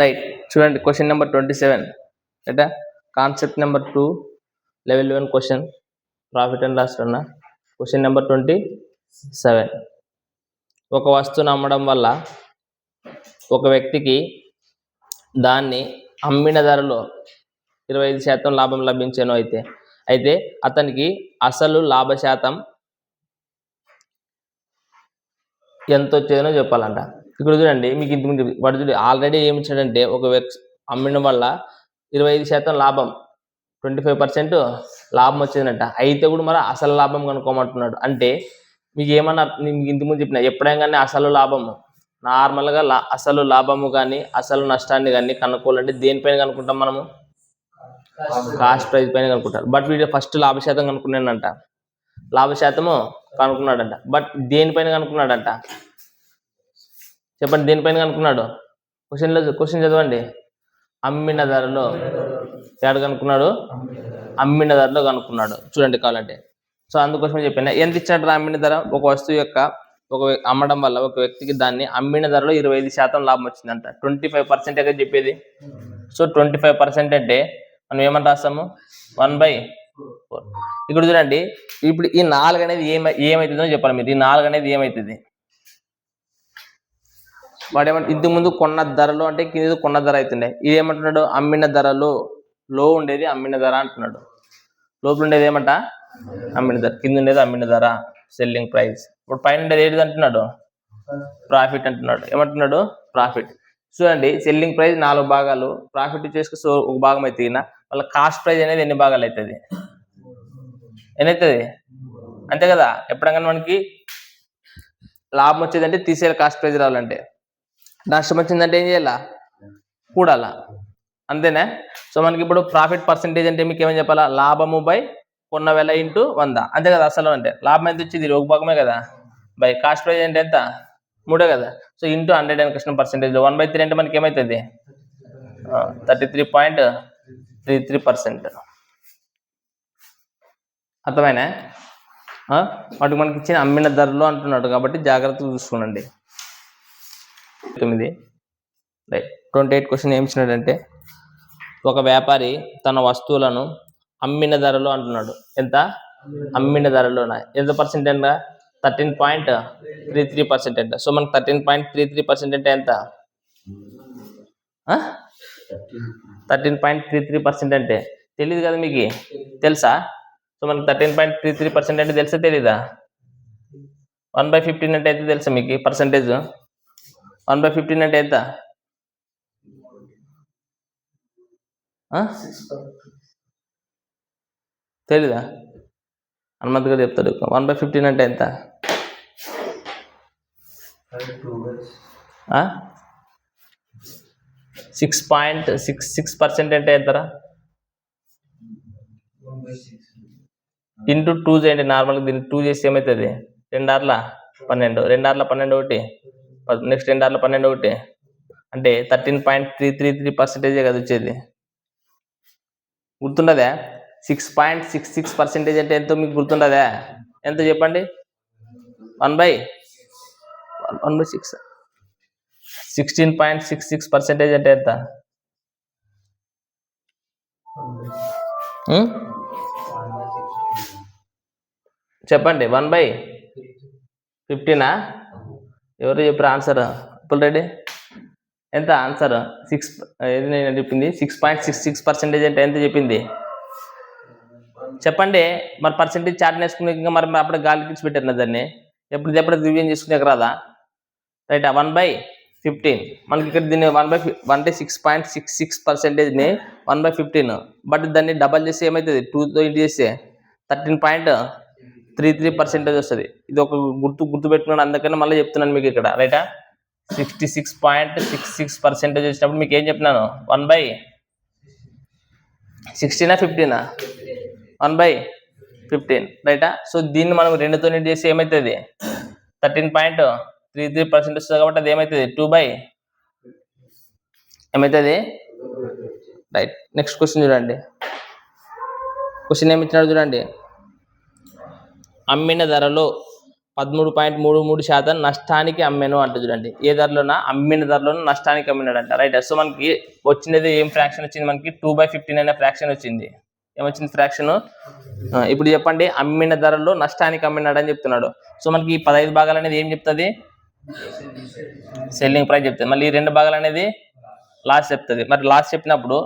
Right. చూడండి question number 27 రైటా. Concept number 2 level 1 question, profit and loss అన్న. Question number 27. ఒక వస్తువును అమ్మడం వల్ల ఒక వ్యక్తికి దాన్ని అమ్మిన ధరలో 25% లాభం లభించాను. అయితే అతనికి అసలు లాభ శాతం ఎంత వచ్చేదనో చెప్పాలంట. ఇక్కడ చూడండి, మీకు ఇంతకుముందు వాడు చూడండి ఆల్రెడీ ఏమి ఇచ్చాడంటే, ఒక వ్యక్తి అమ్మడం వల్ల 25% లాభం, 25% లాభం వచ్చిందంట. అయితే కూడా మరి అసలు లాభం కనుక్కోమంటున్నాడు. అంటే మీకు ఏమన్నా, మీకు ఇంతకుముందు చెప్పిన ఎప్పుడైనా కానీ అసలు లాభము నార్మల్గా అసలు లాభము కానీ అసలు నష్టాన్ని కానీ కనుక్కోవాలంటే దేనిపైన కనుక్కుంటాం మనము? కాస్ట్ ప్రైస్ పైన కనుక్కుంటారు. బట్ వీడు ఫస్ట్ లాభశాతం కనుక్కున్నాడంట, లాభశాతము కనుక్కున్నాడంట. బట్ దేనిపైన కనుక్కున్నాడంట చెప్పండి, దేనిపైన కనుక్కున్నాడు? క్వశ్చన్ చదవండి. అమ్మిన ధరలో. ఎక్కడ కనుక్కున్నాడు? అమ్మిన ధరలో కనుక్కున్నాడు. చూడండి కావాలంటే. సో అందుకోసమే చెప్పాను, ఎంత ఇచ్చాడు అమ్మిన ధర? ఒక వస్తువు యొక్క అమ్మడం వల్ల ఒక వ్యక్తికి దాన్ని అమ్మిన ధరలో 25% లాభం వచ్చిందంట. 25% చెప్పేది. సో 25% అంటే మనం ఏమని రాస్తాము? 1/4. ఇక్కడ చూడండి, ఇప్పుడు ఈ 4 అనేది ఏమవుతుందో చెప్పాలి మీరు. ఈ 4 అనేది ఏమవుతుంది? వాడేమంటే ఇంతకు ముందు కొన్న ధరలో అంటే కింద కొన్న ధర అవుతుండే. ఇది ఏమంటున్నాడు? అమ్మిన ధరలో. లో ఉండేది అమ్మిన ధర అంటున్నాడు. లోపల ఉండేది ఏమంట? అమ్మిన ధర. కింద ఉండేది అమ్మిన ధర, సెల్లింగ్ ప్రైస్. ఇప్పుడు పైన ఉండేది ఏంటి అంటున్నాడు? ప్రాఫిట్ అంటున్నాడు. ఏమంటున్నాడు? ప్రాఫిట్. చూడండి, సెల్లింగ్ ప్రైస్ 4 భాగాలు, ప్రాఫిట్ వచ్చేసి ఒక భాగం అయితే వాళ్ళ కాస్ట్ ప్రైస్ అనేది ఎన్ని భాగాలు అవుతుంది? ఎన్నవుతుంది? అంతే కదా. ఎప్పుడైనా మనకి లాభం వచ్చేదంటే తీసేయాలి, కాస్ట్ ప్రైస్ రావాలంటే. నష్టం వచ్చిందంటే ఏం చేయాలా? కూడాలా. అంతేనా? సో మనకి ఇప్పుడు ప్రాఫిట్ పర్సెంటేజ్ అంటే మీకు ఏమని చెప్పాలా? లాభము బై కొన్న వెల ఇంటూ 100. అంతే కదా. అసలు అంటే లాభం ఎంత వచ్చింది? ఒక భాగమే కదా. బై కాస్ట్ ప్రైస్ అంటే ఎంత? 3 కదా. సో ఇంటూ 100 అని కృష్ణ పర్సెంటేజ్ 1/3 అంటే మనకి ఏమవుతుంది? 33.33%. అర్థమైనా? వాటికి మనకి ఇచ్చిన అమ్మిన ధరలో అంటున్నాడు కాబట్టి జాగ్రత్తగా చూసుకోండి. 28 క్వశ్చన్ ఏమి ఇచ్చినాడంటే, ఒక వ్యాపారి తన వస్తువులను అమ్మిన ధరలో అంటున్నాడు. ఎంత? అమ్మిన ధరలోన ఎంత పర్సెంట్ అంట? 13.33% అంట. సో మనకు 13.33% అంటే ఎంత? 13.33% అంటే తెలియదు కదా మీకు? తెలుసా? సో మనకు 13.33% అంటే తెలుసా తెలీదా? 1/15 అంటే ఎంత తెలుసా మీకు పర్సంటేజ్? 1/15 అంటే ఎంత? తెలీదా? హనుమంత్ గారు చెప్తాడు. 1/15 అంటే ఎంత? 6.66% అంటే ఎంతరా? ఇంటూ 2 చేయండి. నార్మల్గా దీన్ని 2 చేసి ఏమవుతుంది? 2 ఆర్ల 12, 2 ఆర్ల 12 ఒకటి, నెక్స్ట్ 2 ఆర్ల 12 ఒకటి, అంటే 13.333% కదా వచ్చేది. గుర్తుండదా? 6.66% అంటే ఎంతో మీకు గుర్తుండదా? ఎంత చెప్పండి? 1/6. 16.66% అంటే ఎంత? చెప్పండి. 1/15. ఎవరు చెప్పారు ఆన్సర్? రెడీ? ఎంత ఆన్సర్? 6 ఏది నేను చెప్పింది? 6.66% అంటే ఎంత చెప్పింది? చెప్పండి. మరి పర్సెంటేజ్ చార్ట్ నేర్చుకునే మరి అప్పుడే గాలి కిడ్స్ పెట్టారు దాన్ని. ఎప్పుడు రివిజన్ చేసుకునే రాదా? రైట్. 1/15 మనకి ఇక్కడ దీన్ని 6.66%ని 1/15, బట్ దాన్ని డబల్ చేస్తే ఏమవుతుంది? 2తో ఇంటూ చేస్తే 13.33% వస్తుంది. ఇది ఒక గుర్తుపెట్టుకున్నాను, అందుకని మళ్ళీ చెప్తున్నాను మీకు ఇక్కడ. రైటా? 66.66% వచ్చినప్పుడు మీకు ఏం చెప్తున్నాను? 1/16 15 1/15. రైటా? సో దీన్ని మనం 2తో ఇంటూ చేస్తే ఏమవుతుంది? 13.33% వస్తుంది కాబట్టి అది ఏమవుతుంది? 2 ఏమవుతుంది? రైట్. నెక్స్ట్ క్వశ్చన్ చూడండి. క్వశ్చన్ ఏమి ఇచ్చినాడు చూడండి. అమ్మిన ధరలో 13.33% నష్టానికి అమ్మాను అంట చూడండి. ఏ ధరలోనా? అమ్మిన ధరలోనూ నష్టానికి అమ్మినాడంట. రైట్. సో మనకి వచ్చినది ఏం ఫ్రాక్షన్ వచ్చింది? మనకి 2/15 అనే ఫ్రాక్షన్ వచ్చింది. ఏమొచ్చింది ఫ్రాక్షన్? ఇప్పుడు చెప్పండి, అమ్మిన ధరలో నష్టానికి అమ్మినాడు అని చెప్తున్నాడు. సో మనకి 15 భాగాలు అనేది ఏం చెప్తుంది? సెల్లింగ్ ప్రైస్ చెప్తుంది. మళ్ళీ 2 భాగాలు అనేది లాస్ చెప్తుంది. మరి లాస్ చెప్పినప్పుడు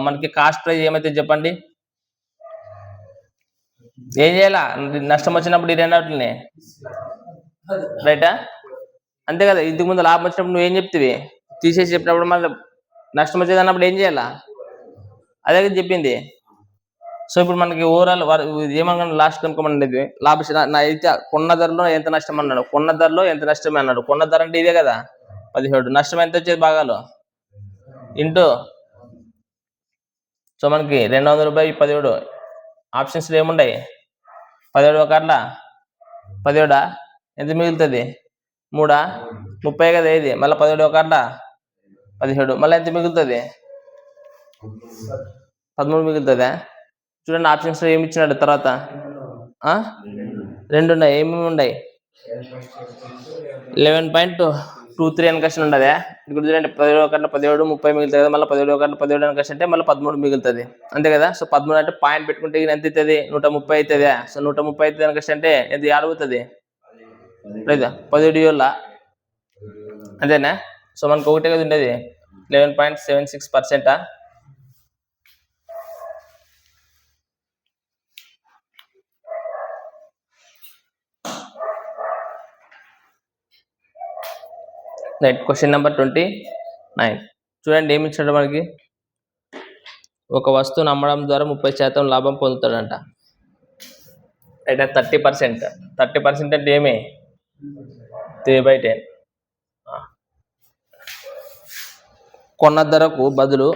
మనకి కాస్ట్ ప్రైస్ ఏమైతే చెప్పండి? ఏం చేయాలా? నష్టం వచ్చినప్పుడు ఈ రెండింటిని, రైటా? అంతే కదా. ఇంతకు ముందు లాభం వచ్చినప్పుడు నువ్వేం చెప్తివి? తీసేసి చెప్పినప్పుడు మళ్ళీ నష్టం వచ్చేది అన్నప్పుడు ఏం చేయాలా? అదే చెప్పింది. సో ఇప్పుడు మనకి ఓవరాల్ ఏమన్నా లాస్ట్ కనుకోమనేది అయితే కొన్న ధరలో ఎంత నష్టం అన్నాడు, కొన్న ధరలో ఎంత నష్టమే అన్నాడు. కొన్న ధర అంటే ఇదే కదా 17, నష్టం ఎంత వచ్చేది భాగాలు ఇంటూ. సో మనకి 200/17 ఆప్షన్స్లో ఏముంటాయి? 17 ఒక అట్లా 17 ఎంత మిగులుతుంది? 3 30 కదా ఇది. మళ్ళీ 17 ఒక అట్లా 17, మళ్ళీ ఎంత మిగులుతుంది? 13 మిగులుతుందా? చూడండి ఆప్షన్స్ ఏమి ఇచ్చినాడు తర్వాత. 2 ఉన్నాయి. ఏమేమి ఉన్నాయి? 11.23 అని క్వశ్చన్ ఉండదా? ఇక్కడ చూడండి 17 ఒక 17, 30 మిగులుతుంది కదా. మళ్ళీ 17 ఒక 17 అని క్వశ్చన్ అంటే మళ్ళీ 13 మిగులుతుంది. అంతే కదా. సో 13 అంటే పాయింట్ పెట్టుకుంటే ఎంత అవుతుంది? 130 అవుతుందా? సో 130 అవుతుంది అని క్వశ్చన్ అంటే ఎంత ఆడుగుతుంది? లేదా 17 ఏళ్ళ, అంతేనా? సో మనకు ఒకటే కదా ఉండేది 11.76%. రైట్. క్వశ్చన్ నెంబర్ 29 చూడండి ఏమి ఇచ్చాడు మనకి. ఒక వస్తువును అమ్మడం ద్వారా 30% లాభం పొందుతాడంట. రైట్. 30%. 30% అంటే ఏమి? 3/10. కొన్న ధరకు బదులు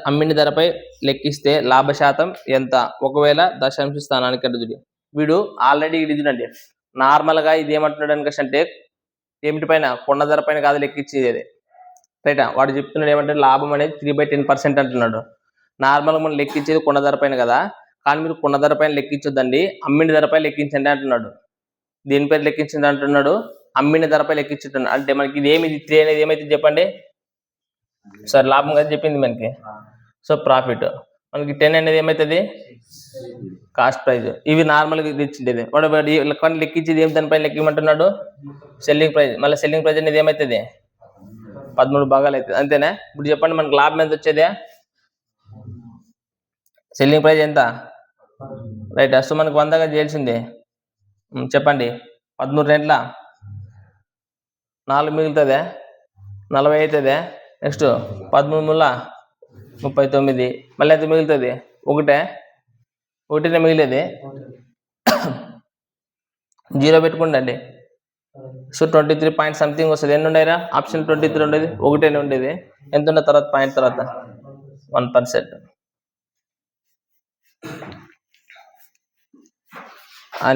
అమ్మిన ధరపై లెక్కిస్తే లాభ శాతం ఎంత? ఒకవేళ దశాంశ స్థానానికి అడుగుది. వీడు ఆల్రెడీ ఇది చూడండి నార్మల్గా ఇది ఏమంటున్నాడు అనుకంటే ఏమిటి పైన? కొన్న ధర పైన కాదు లెక్కించేది. రైటా? వాడు చెప్తున్నాడు ఏమంటే లాభం అనేది 3/10% అంటున్నాడు. నార్మల్గా మనం లెక్కించేది కొన్న ధర పైన కదా. కానీ మీరు కొన్న ధర పైన లెక్కించొద్దండి, అమ్మిన ధరపై లెక్కించండి అంటున్నాడు. దేనిపై లెక్కించండి అంటున్నాడు? అమ్మిన ధరపై లెక్కించుంటున్నాడు. అంటే మనకి ఇది ఏమి 3 అనేది ఏమైతే చెప్పండి? సార్ లాభం కదా చెప్పింది మనకి. So profit. మనకి 10 అనేది ఏమవుతుంది? Cost price. ఇవి నార్మల్గా ఇచ్చిండేది. వాడు లెక్కించేది ఏం దానిపైన లెక్కమంటున్నాడు? Selling price. మళ్ళీ సెల్లింగ్ ప్రైజ్ అనేది ఏమవుతుంది? 13 భాగాలు అవుతుంది. అంతేనా? ఇప్పుడు చెప్పండి మనకి లాభం ఎంత వచ్చేది? సెల్లింగ్ ప్రైజ్ ఎంత? రైట్. సో మనకు 100గా చేయాల్సింది చెప్పండి. 13 రెంట్ల 4 మిగులుతుందా? 40 అవుతుందా? నెక్స్ట్ 13 ముళ్ళ 39. మళ్ళీ ఎంత మిగులుతుంది? ఒకటినే మిగిలేది. 0 పెట్టుకుండండి. సో 23 పాయింట్ సంథింగ్ వస్తుంది. ఎన్ని ఉండేరా? ఆప్షన్ 23 ఉండేది, ఒకటేనే ఉండేది. ఎంత ఉన్న తర్వాత పాయింట్ తర్వాత 1%.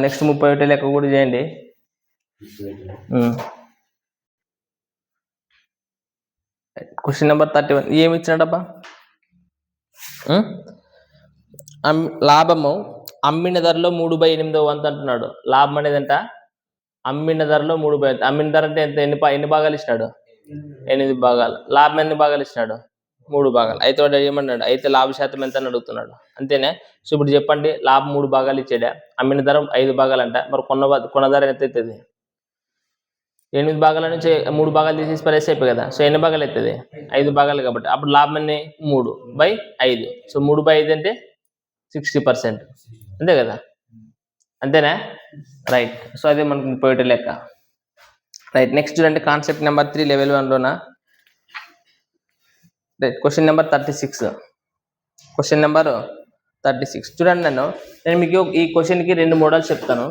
నెక్స్ట్ 31 లెక్క కూడా చేయండి. క్వశ్చన్ నెంబర్ 31 ఏమి ఇచ్చినాడబ్బా? లాభము అమ్మిన ధరలో 3/8 అంటున్నాడు. లాభం అనేది ఎంత? అమ్మిన ధరలో 3/8. అమ్మిన ధర అంటే ఎంత? ఎన్ని భాగాలు ఇచ్చినాడు? 8 భాగాలు. లాభం ఎన్ని భాగాలు ఇచ్చినాడు? 3 భాగాలు. అయితే వాడు ఏమన్నాడు? అయితే లాభ శాతం ఎంత అని అడుగుతున్నాడు. అంతేనే. సో ఇప్పుడు చెప్పండి, లాభం 3 భాగాలు ఇచ్చాడా, అమ్మిన ధర 5 భాగాలు అంట. మరి కొన్న ధర ఎంత అవుతుంది? 8 భాగాల నుంచి 3 భాగాలు తీసేసి పరిస్థితి అయిపోయి కదా. సో ఎన్ని భాగాలు అవుతుంది? 5 భాగాలు. కాబట్టి అప్పుడు లాభం ఎన్ని? 3/5. సో 3/5 అంటే 60%. అంతే కదా. అంతేనా? రైట్. సో అదే మనకు 31 లెక్క. రైట్. నెక్స్ట్ చూడండి కాన్సెప్ట్ నెంబర్ 3 లెవెల్ 1లోనా. Right. Question number 36. Question number 36 చూడండి. నేను మీకు ఈ క్వశ్చన్కి 2 మోడల్స్ చెప్తాను.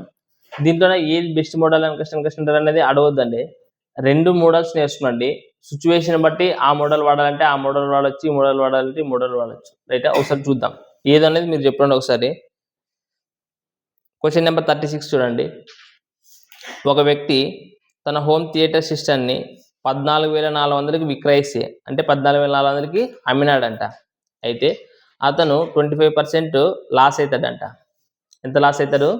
దీంట్లోనే ఏది బెస్ట్ మోడల్ అని క్వశ్చన్ అనేది అడగొద్దండి. 2 మోడల్స్ నేర్చుకోండి. సిచ్యువేషన్ బట్టి ఆ మోడల్ వాడాలంటే ఆ మోడల్ వాడచ్చు, ఈ మోడల్ వాడాలంటే ఈ మోడల్ వాడచ్చు. రైట్. ఒకసారి చూద్దాం ఏదనేది మీరు చెప్పండి ఒకసారి. క్వశ్చన్ నెంబర్ 36 చూడండి. ఒక వ్యక్తి తన హోమ్ థియేటర్ సిస్టమ్ని 14,400కి విక్రయిస్తే, అంటే 14,400కి అమ్మినాడంట. అయితే అతను 25% లాస్ అవుతాడంట. ఎంత లాస్ అవుతాడు?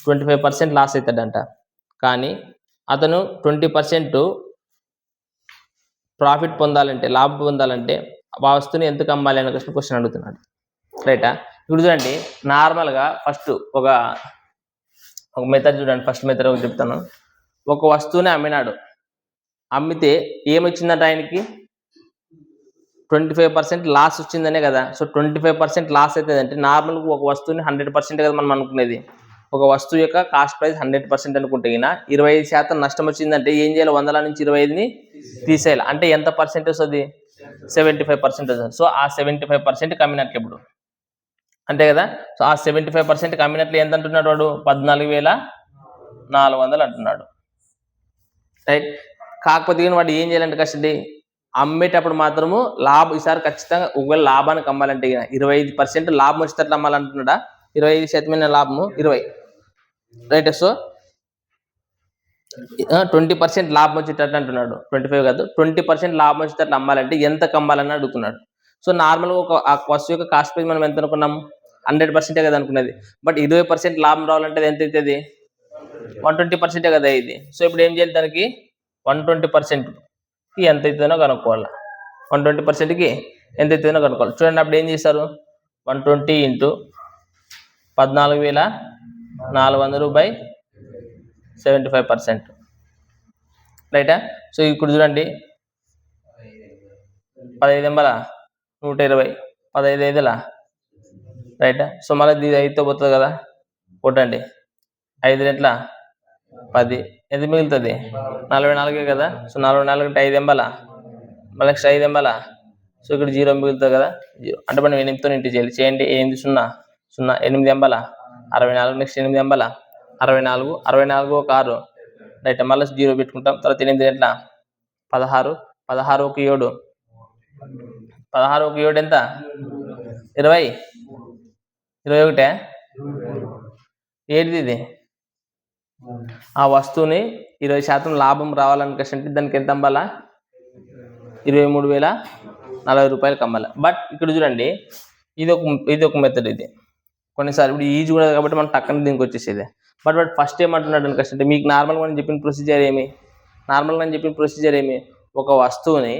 25% లాస్ అవుతాడంట. కానీ అతను 20% ప్రాఫిట్ పొందాలంటే, లాభం పొందాలంటే ఆ వస్తువుని ఎందుకు అమ్మాలి అనే క్వశ్చన్ అడుగుతున్నాడు. రైటా? ఇప్పుడు చూడండి, నార్మల్గా ఫస్ట్ ఒక మెథడ్ చూడండి. ఫస్ట్ మెథడ్ చెప్తాను. ఒక వస్తువుని అమ్మినాడు. అమ్మితే ఏమొచ్చిందంట ఆయనకి? 25% లాస్ వచ్చిందనే కదా. సో 25% లాస్ అవుతుందంటే నార్మల్గా ఒక వస్తువుని 100% కదా మనం అనుకునేది. ఒక వస్తువు యొక్క కాస్ట్ ప్రైస్ 100% అనుకుంటే 25% నష్టం వచ్చిందంటే ఏం చేయాలి? 100 నుంచి 25ని తీసేయాలి. అంటే ఎంత పర్సెంట్ వస్తుంది? 75% వస్తుంది. సో ఆ 75% కమ్మినట్లు ఇప్పుడు, అంతే కదా. సో ఆ 75% కమ్మినట్లు ఎంత అంటున్నాడు వాడు? 14,400 అంటున్నాడు. రైట్. కాకపోతే వాడు ఏం చేయాలంటే కష్టండి, అమ్మేటప్పుడు మాత్రము ఈసారి ఖచ్చితంగా ఒకవేళ లాభానికి అమ్మాలంటే 25% లాభం వచ్చేటట్లు అమ్మాలంటున్నాడా? 25% లాభము 20. రైట్. సో 20% లాభం వచ్చేటట్లు అంటున్నాడు. 25 కాదు, 20% లాభం వచ్చేటట్లు అమ్మాలంటే ఎంత అమ్మాలని అడుగుతున్నాడు. సో నార్మల్గా ఆ వస్తువు యొక్క కాస్ట్ ప్రైస్ మనం ఎంత అనుకున్నాం? 100% కదా అనుకున్నది. బట్ 20% లాభం రావాలంటే ఎంత అవుతుంది? 120% కదా ఇది. సో ఇప్పుడు ఏం చేయాలి? దానికి 120%కి ఎంత అవుతుందో కనుక్కోవాలి. 120%కి ఎంత అవుతుందో కనుక్కోవాలి. చూడండి, అప్పుడు ఏం చేస్తారు? 120 × 14,400 బై 75%. రైటా? సో ఇప్పుడు చూడండి, 15 ఎంబల 120, 15 ఐదుల, రైటా? సో మళ్ళీ ఇది 5తో పోతుంది కదా, కొట్టండి. 5 రెట్ల 10, ఎంత మిగులుతుంది? 44 కదా. సో 44 అంటే 5 ఎంబల, మళ్ళీ నెక్స్ట్ 5 ఎంబల. సో ఇక్కడ 0 మిగులుతుంది కదా, 0. అంటే మనం 8తో ఇంటూ చేయాలి. చేయండి. 8 0 0, 8 ఎంబల 64, నెక్స్ట్ 8 ఎంబల 64, 64 ఒక 6, రైట్. మళ్ళీ 0 పెట్టుకుంటాం. తర్వాత 8 రెట్ల 16, 16 ఒక 7, 16 ఒక 7 ఎంత? 20, 21. ఏంటిది ఇది? ఆ వస్తువుని 20% లాభం రావాలనుకుంటే దానికి ఎంత అమ్మాలా? 23,040 రూపాయలకి అమ్మాలి. బట్ ఇక్కడ చూడండి, ఇది ఒక మెథడ్. ఇది కొన్నిసార్లు ఇప్పుడు ఈజీ కూడా కాబట్టి మనం టక్కన దీనికి వచ్చేసేది. బట్ ఫస్ట్ ఏమంటున్నాడు అనుకుంటే, మీకు నార్మల్గా నేను చెప్పిన ప్రొసీజర్ ఏమి? ఒక వస్తువుని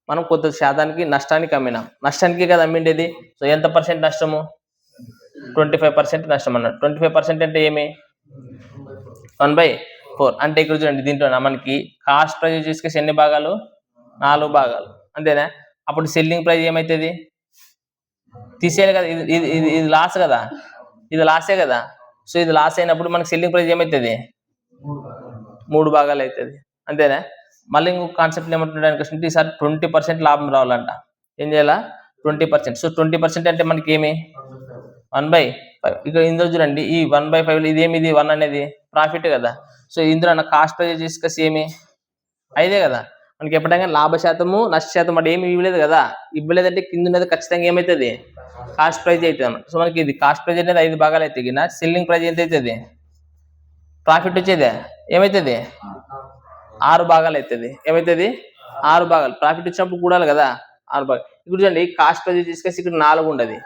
మనం కొంత శాతానికి నష్టానికి అమ్మినాం. నష్టానికి కదా అమ్మిండేది. సో ఎంత పర్సెంట్ నష్టము? 25% నష్టం అన్నాడు. 25% అంటే ఏమి? 1/4. అంటే ఇక్కడ చూడండి, దీంట్లో మనకి కాస్ట్ ప్రైస్ తీసుకేసి ఎన్ని భాగాలు? 4 భాగాలు, అంతేనా? అప్పుడు సెల్లింగ్ ప్రైస్ ఏమవుతుంది? తీసేయాలి కదా. ఇది లాస్ కదా, ఇది లాసే కదా. సో ఇది లాస్ అయినప్పుడు మనకి సెల్లింగ్ ప్రైస్ ఏమవుతుంది? 3 భాగాలు అవుతుంది, అంతేనా? మళ్ళీ ఇంకొక కాన్సెప్ట్ ఏమంటున్నాడు? ఈసారి 20% లాభం రావాలంట. ఏం చేయాలా? 20%. సో 20% అంటే మనకి ఏమి? 1/5. ఇక్కడ ఇందులో చూడండి, ఈ 1/5 ఇది ఏమి? ఇది 1 అనేది ప్రాఫిట్ కదా. సో ఇందులో కాస్ట్ ప్రైస్ తీసుకొచ్చి ఏమి? 5 కదా. మనకి ఎప్పుడైనా లాభ శాతము నష్ట శాతం అంటే ఏమి ఇవ్వలేదు కదా. ఇవ్వలేదంటే కింద ఉన్నది ఖచ్చితంగా ఏమవుతుంది? కాస్ట్ ప్రైజ్ అవుతుంది. సో మనకి ఇది కాస్ట్ ప్రైజ్ అనేది 5 భాగాలు అవుతాయి. సెల్లింగ్ ప్రైజ్ ఎంత అవుతుంది? ప్రాఫిట్ వచ్చేది ఏమవుతుంది? 6 భాగాలు అవుతుంది. ఏమవుతుంది? 6 భాగాలు. ప్రాఫిట్ వచ్చినప్పుడు కూడాలి కదా, 6 భాగాలు. ఇప్పుడు చూడండి, కాస్ట్ ప్రైజ్ తీసుకొచ్చి ఇక్కడ 4 ఉండదు,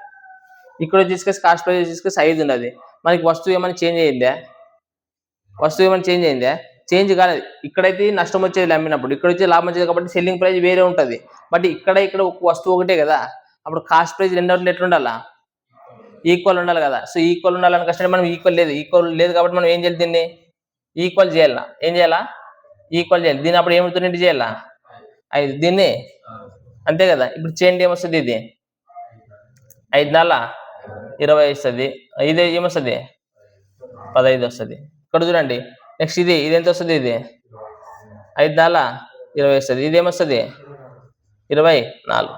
ఇక్కడ తీసుకొచ్చి కాస్ట్ ప్రైజ్ తీసుకొచ్చి 5 ఉండదు. మనకి వస్తువు ఏమైనా చేంజ్ అయ్యిందా? చేంజ్ కాలేదు. ఇక్కడైతే నష్టం వచ్చేది అమ్మినప్పుడు, ఇక్కడ వచ్చే లాభం వచ్చేది కాబట్టి సెల్లింగ్ ప్రైస్ వేరే ఉంటుంది. బట్ ఇక్కడ ఒక వస్తువు ఒకటే కదా. అప్పుడు కాస్ట్ ప్రైస్ రెండోట్లు ఎట్లా ఉండాలా? ఈక్వల్ ఉండాలి కదా. సో ఈక్వల్ ఉండాలని కష్టం. మనం ఈక్వల్ లేదు కాబట్టి మనం ఏం చేయాలి? దీన్ని ఈక్వల్ చేయాలా? ఏం చేయాలా? ఈక్వల్ చేయాలి. దీన్ని అప్పుడు ఏమవుతుంది? చేయాలా? 5. దీన్ని అంతే కదా. ఇప్పుడు చేయండి, ఏమొస్తుంది? ఇది 5 నాళ్ళ 20 వస్తుంది. ఇది ఏమొస్తుంది? 15 వస్తుంది. ఇక్కడ చూడండి, నెక్స్ట్ ఇది ఎంత వస్తుంది? ఇది 5 నాళ్ళ 20 వస్తుంది. ఇది ఏమొస్తుంది? 24.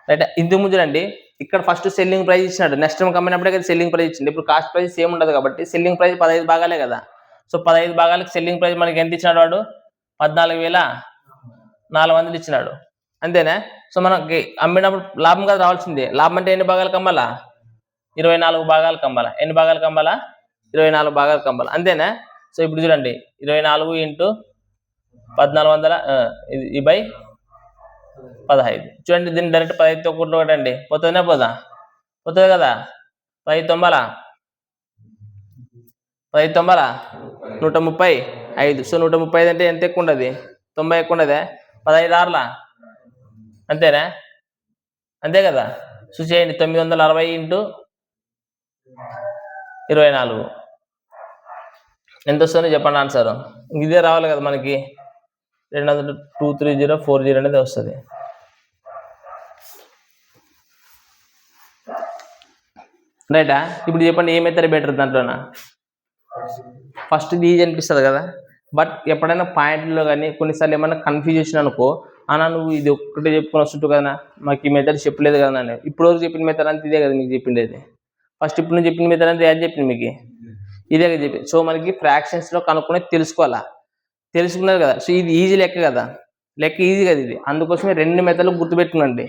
రైట్. ఇంతకు ముందు చూడండి, ఇక్కడ ఫస్ట్ సెల్లింగ్ ప్రైస్ ఇచ్చినాడు. నెక్స్ట్ టైం కమ్మినప్పుడే కదా సెల్లింగ్ ప్రైస్ ఇచ్చింది. ఇప్పుడు కాస్ట్ ప్రైస్ సేమ్ ఉండదు కాబట్టి సెల్లింగ్ ప్రైస్ 15 భాగాలే కదా. సో 15 భాగాలకు సెల్లింగ్ ప్రైస్ మనకి ఎంత ఇచ్చినాడు వాడు? 14,400 ఇచ్చినాడు, అంతేనా? సో మనకి అమ్మినప్పుడు లాభం కదా రావాల్సిందే. లాభం అంటే ఎన్ని భాగాలకు అమ్మాలా? 24 భాగాలకు అమ్మాలా. ఎన్ని భాగాలకు అమ్మాలా? 24 భాగాలకు అమ్మాలా, అంతేనా? సో ఇప్పుడు చూడండి, 24 × 1400 బై 15. చూడండి, దీన్ని డైరెక్ట్ 15తో కొట్టండి. పోతుందా? పోతుంది కదా. 15 9 130, 5. సో 135 అంటే ఎంత ఎక్కువ ఉండదు? 90 ఎక్కువ ఉండదే? 15 ఆరులా అంతేనా? అంతే కదా? సో చేయండి 960 ఇంటూ 24 ఎంత వస్తుందో చెప్పండి ఆన్సర్. ఇదే రావాలి కదా మనకి. 230 అనేది వస్తుంది. రైటా? ఇప్పుడు చెప్పండి ఏ మెథడ్ బెటర్ దాంట్లోనా? ఫస్ట్ ఇది ఈజీ అనిపిస్తుంది కదా. బట్ ఎప్పుడైనా పాయింట్లో కానీ కొన్నిసార్లు ఏమైనా కన్ఫ్యూజ్ చేసిన అనుకో, అన్నా నువ్వు ఇది ఒక్కటే చెప్పుకొని వస్తుంటు కదా, మాకు ఈ మెథడ్ చెప్పలేదు కదా అని. ఇప్పుడు వరకు చెప్పిన మెథడ్ అంతా ఇదే కదా మీకు చెప్పిండేది. ఫస్ట్ ఇప్పుడు నువ్వు చెప్పిన మెథడ్ అంతా ఏది చెప్పింది మీకు? ఇదే కదా చెప్పి. సో మనకి ఫ్రాక్షన్స్లో కనుక్కునేది తెలుసుకోవాలా. తెలుసుకున్నారు కదా. సో ఇది ఈజీ లెక్క కదా, లెక్క ఈజీ కదా ఇది. అందుకోసమే 2 మెథడ్లు గుర్తుపెట్టుకునండి.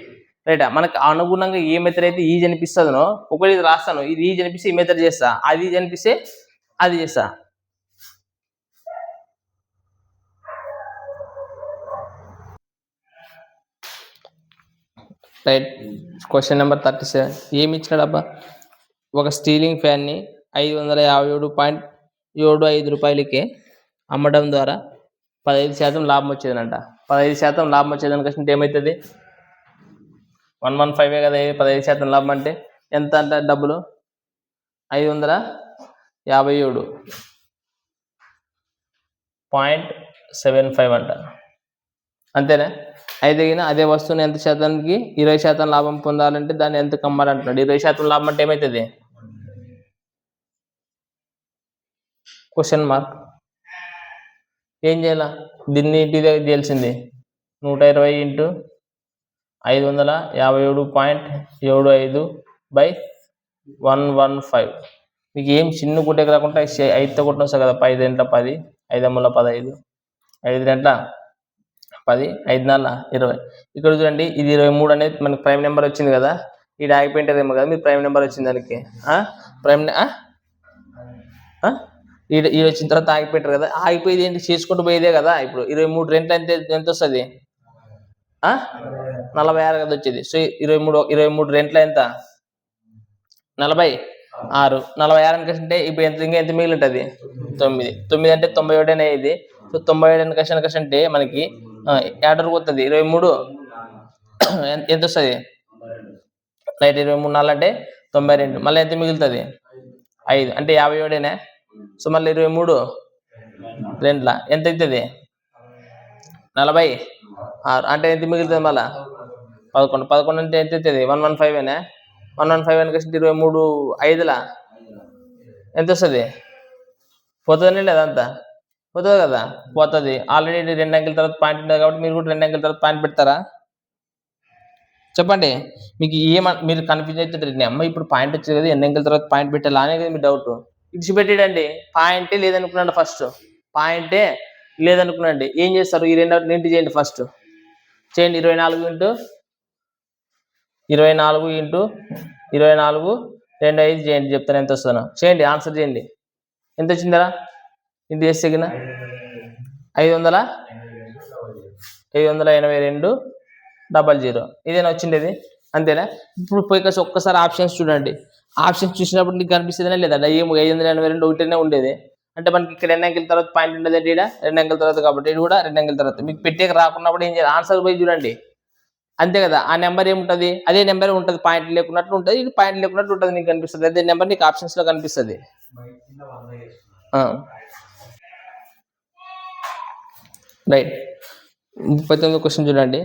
రైటా? మనకు అనుగుణంగా ఏ మెథడ్ అయితే ఈజీ అనిపిస్తుందో ఒకటి ఇది రాస్తాను. ఇది ఈజీ అనిపిస్తే ఈ మెథడ్ చేస్తా, అది ఈజీ అనిపిస్తే అది చేస్తా. రైట్. Question number 37. ఏమి ఇచ్చినాడబ్బా? ఒక స్టీలింగ్ ఫ్యాన్ని 557.75 రూపాయలకి అమ్మడం ద్వారా 15% లాభం వచ్చేదనంట. 15% లాభం వచ్చేదానికంటే ఏమవుతుంది? 115 కదా 15% లాభం అంటే ఎంత అంట డబ్బులు? 557.75 అంట. అంతేనా? అయితే అదే వస్తువుని ఎంత శాతానికి 20% లాభం పొందాలంటే దాన్ని ఎంత కమ్మాలంటున్నాడు. 20% లాభం అంటే ఏమవుతుంది? Question mark. ఏం చేయాల? దీన్ని ఇంటిదే చేయాల్సింది. 120 ఇంటూ 557.75/115. మీకు ఏం చిన్న గుట్టెకి రాకుండా 5తో కొట్టడం వస్తుంది కదా. 5 గంటల 10, 5 అమ్మల 15, 5 గంటల 10, 5 నాలుగు 20. ఇక్కడ చూడండి ఇది 23 అనేది మనకి ప్రైమ్ నెంబర్ వచ్చింది కదా. ఇది ఆగిపోయింటదేమో కదా, మీరు ప్రైమ్ నెంబర్ వచ్చింది దానికి. ప్రైమ్ ఈ వచ్చిన తర్వాత ఆగిపోయింటారు కదా. ఆగిపోయేది ఏంటి? చేసుకుంటూ పోయేదే కదా. ఇప్పుడు 23 రెంట్లు అంటే ఎంత వస్తుంది? 46 కదా వచ్చేది. సో 23 రెంట్ల ఎంత? 46. 46 అంటే ఇప్పుడు ఎంత మిగిలి ఉంటుంది? 9. 9 అంటే 91 అనేది. సో 91 కషన్ అంటే మనకి ఏడర్ పోతుంది 23 ఎంత వస్తుంది? రైట్. 23 4 అంటే 92. మళ్ళీ ఎంత మిగులుతుంది? 5 అంటే 57. సో మళ్ళీ 23 రెంట్ల ఎంత అవుతుంది? 46 అంటే ఎంత మిగులుతుంది? మళ్ళీ 11. 11 అంటే ఎంత అవుతుంది? 115. 115 కష్టం 23 5లా ఎంత వస్తుంది? పోతుందని లేదా? అంతా పోతుంది కదా. పోతుంది. ఆల్రెడీ 2 అంకెల తర్వాత పాయింట్ ఉంటుంది కాబట్టి మీరు కూడా 2 అంకెల తర్వాత పాయింట్ పెడతారా? చెప్పండి. మీకు మీరు కన్ఫ్యూజ్ అవుతుంది. అమ్మ ఇప్పుడు పాయింట్ వచ్చేది కదా, 2 అంకెల తర్వాత పాయింట్ పెట్టాలా అనేది మీ డౌట్. ఇడిచిపెట్టేయండి. పాయింటే లేదనుకున్నాడు. ఫస్ట్ పాయింటే లేదనుకున్నాండి. ఏం చేస్తారు? ఈ 2 ఇంటి చేయండి. ఫస్ట్ చేయండి. 24 ఇంటూ 24 2 5 చేయండి. చెప్తాను ఎంత వస్తుందో. చేయండి. ఆన్సర్ చేయండి. ఎంత వచ్చిందరా? ఇంటి చేస్తే 582.00 ఇదేనా వచ్చిండేది? అంతేనా? ఇప్పుడు పోయి ఒక్కసారి ఆప్షన్స్ చూడండి. ఆప్షన్స్ చూసినప్పుడు నీకు కనిపిస్తుందనే లేదా? 582 ఒకటేనే ఉండేది. అంటే మనకి ఇక్కడ 2 అంకెల తర్వాత పాయింట్ ఉండేది. ఇక్కడ 2 అంకెల తర్వాత కాబట్టి ఇది కూడా 2 అంకెల తర్వాత. మీకు పెట్టేక రాకున్నప్పుడు ఏం చేయాలి? ఆన్సర్ పోయి చూడండి. అంతే కదా. ఆ నెంబర్ ఏముంటుంది? అదే నెంబర్ ఉంటుంది. పాయింట్ లేకున్నట్లు ఉంటుంది, ఇది పాయింట్ లేకున్నట్టు ఉంటుంది. నీకు కనిపిస్తుంది అదే నెంబర్, నీకు ఆప్షన్స్ లో కనిపిస్తుంది. రైట్. 39వ క్వశ్చన్ చూడండి.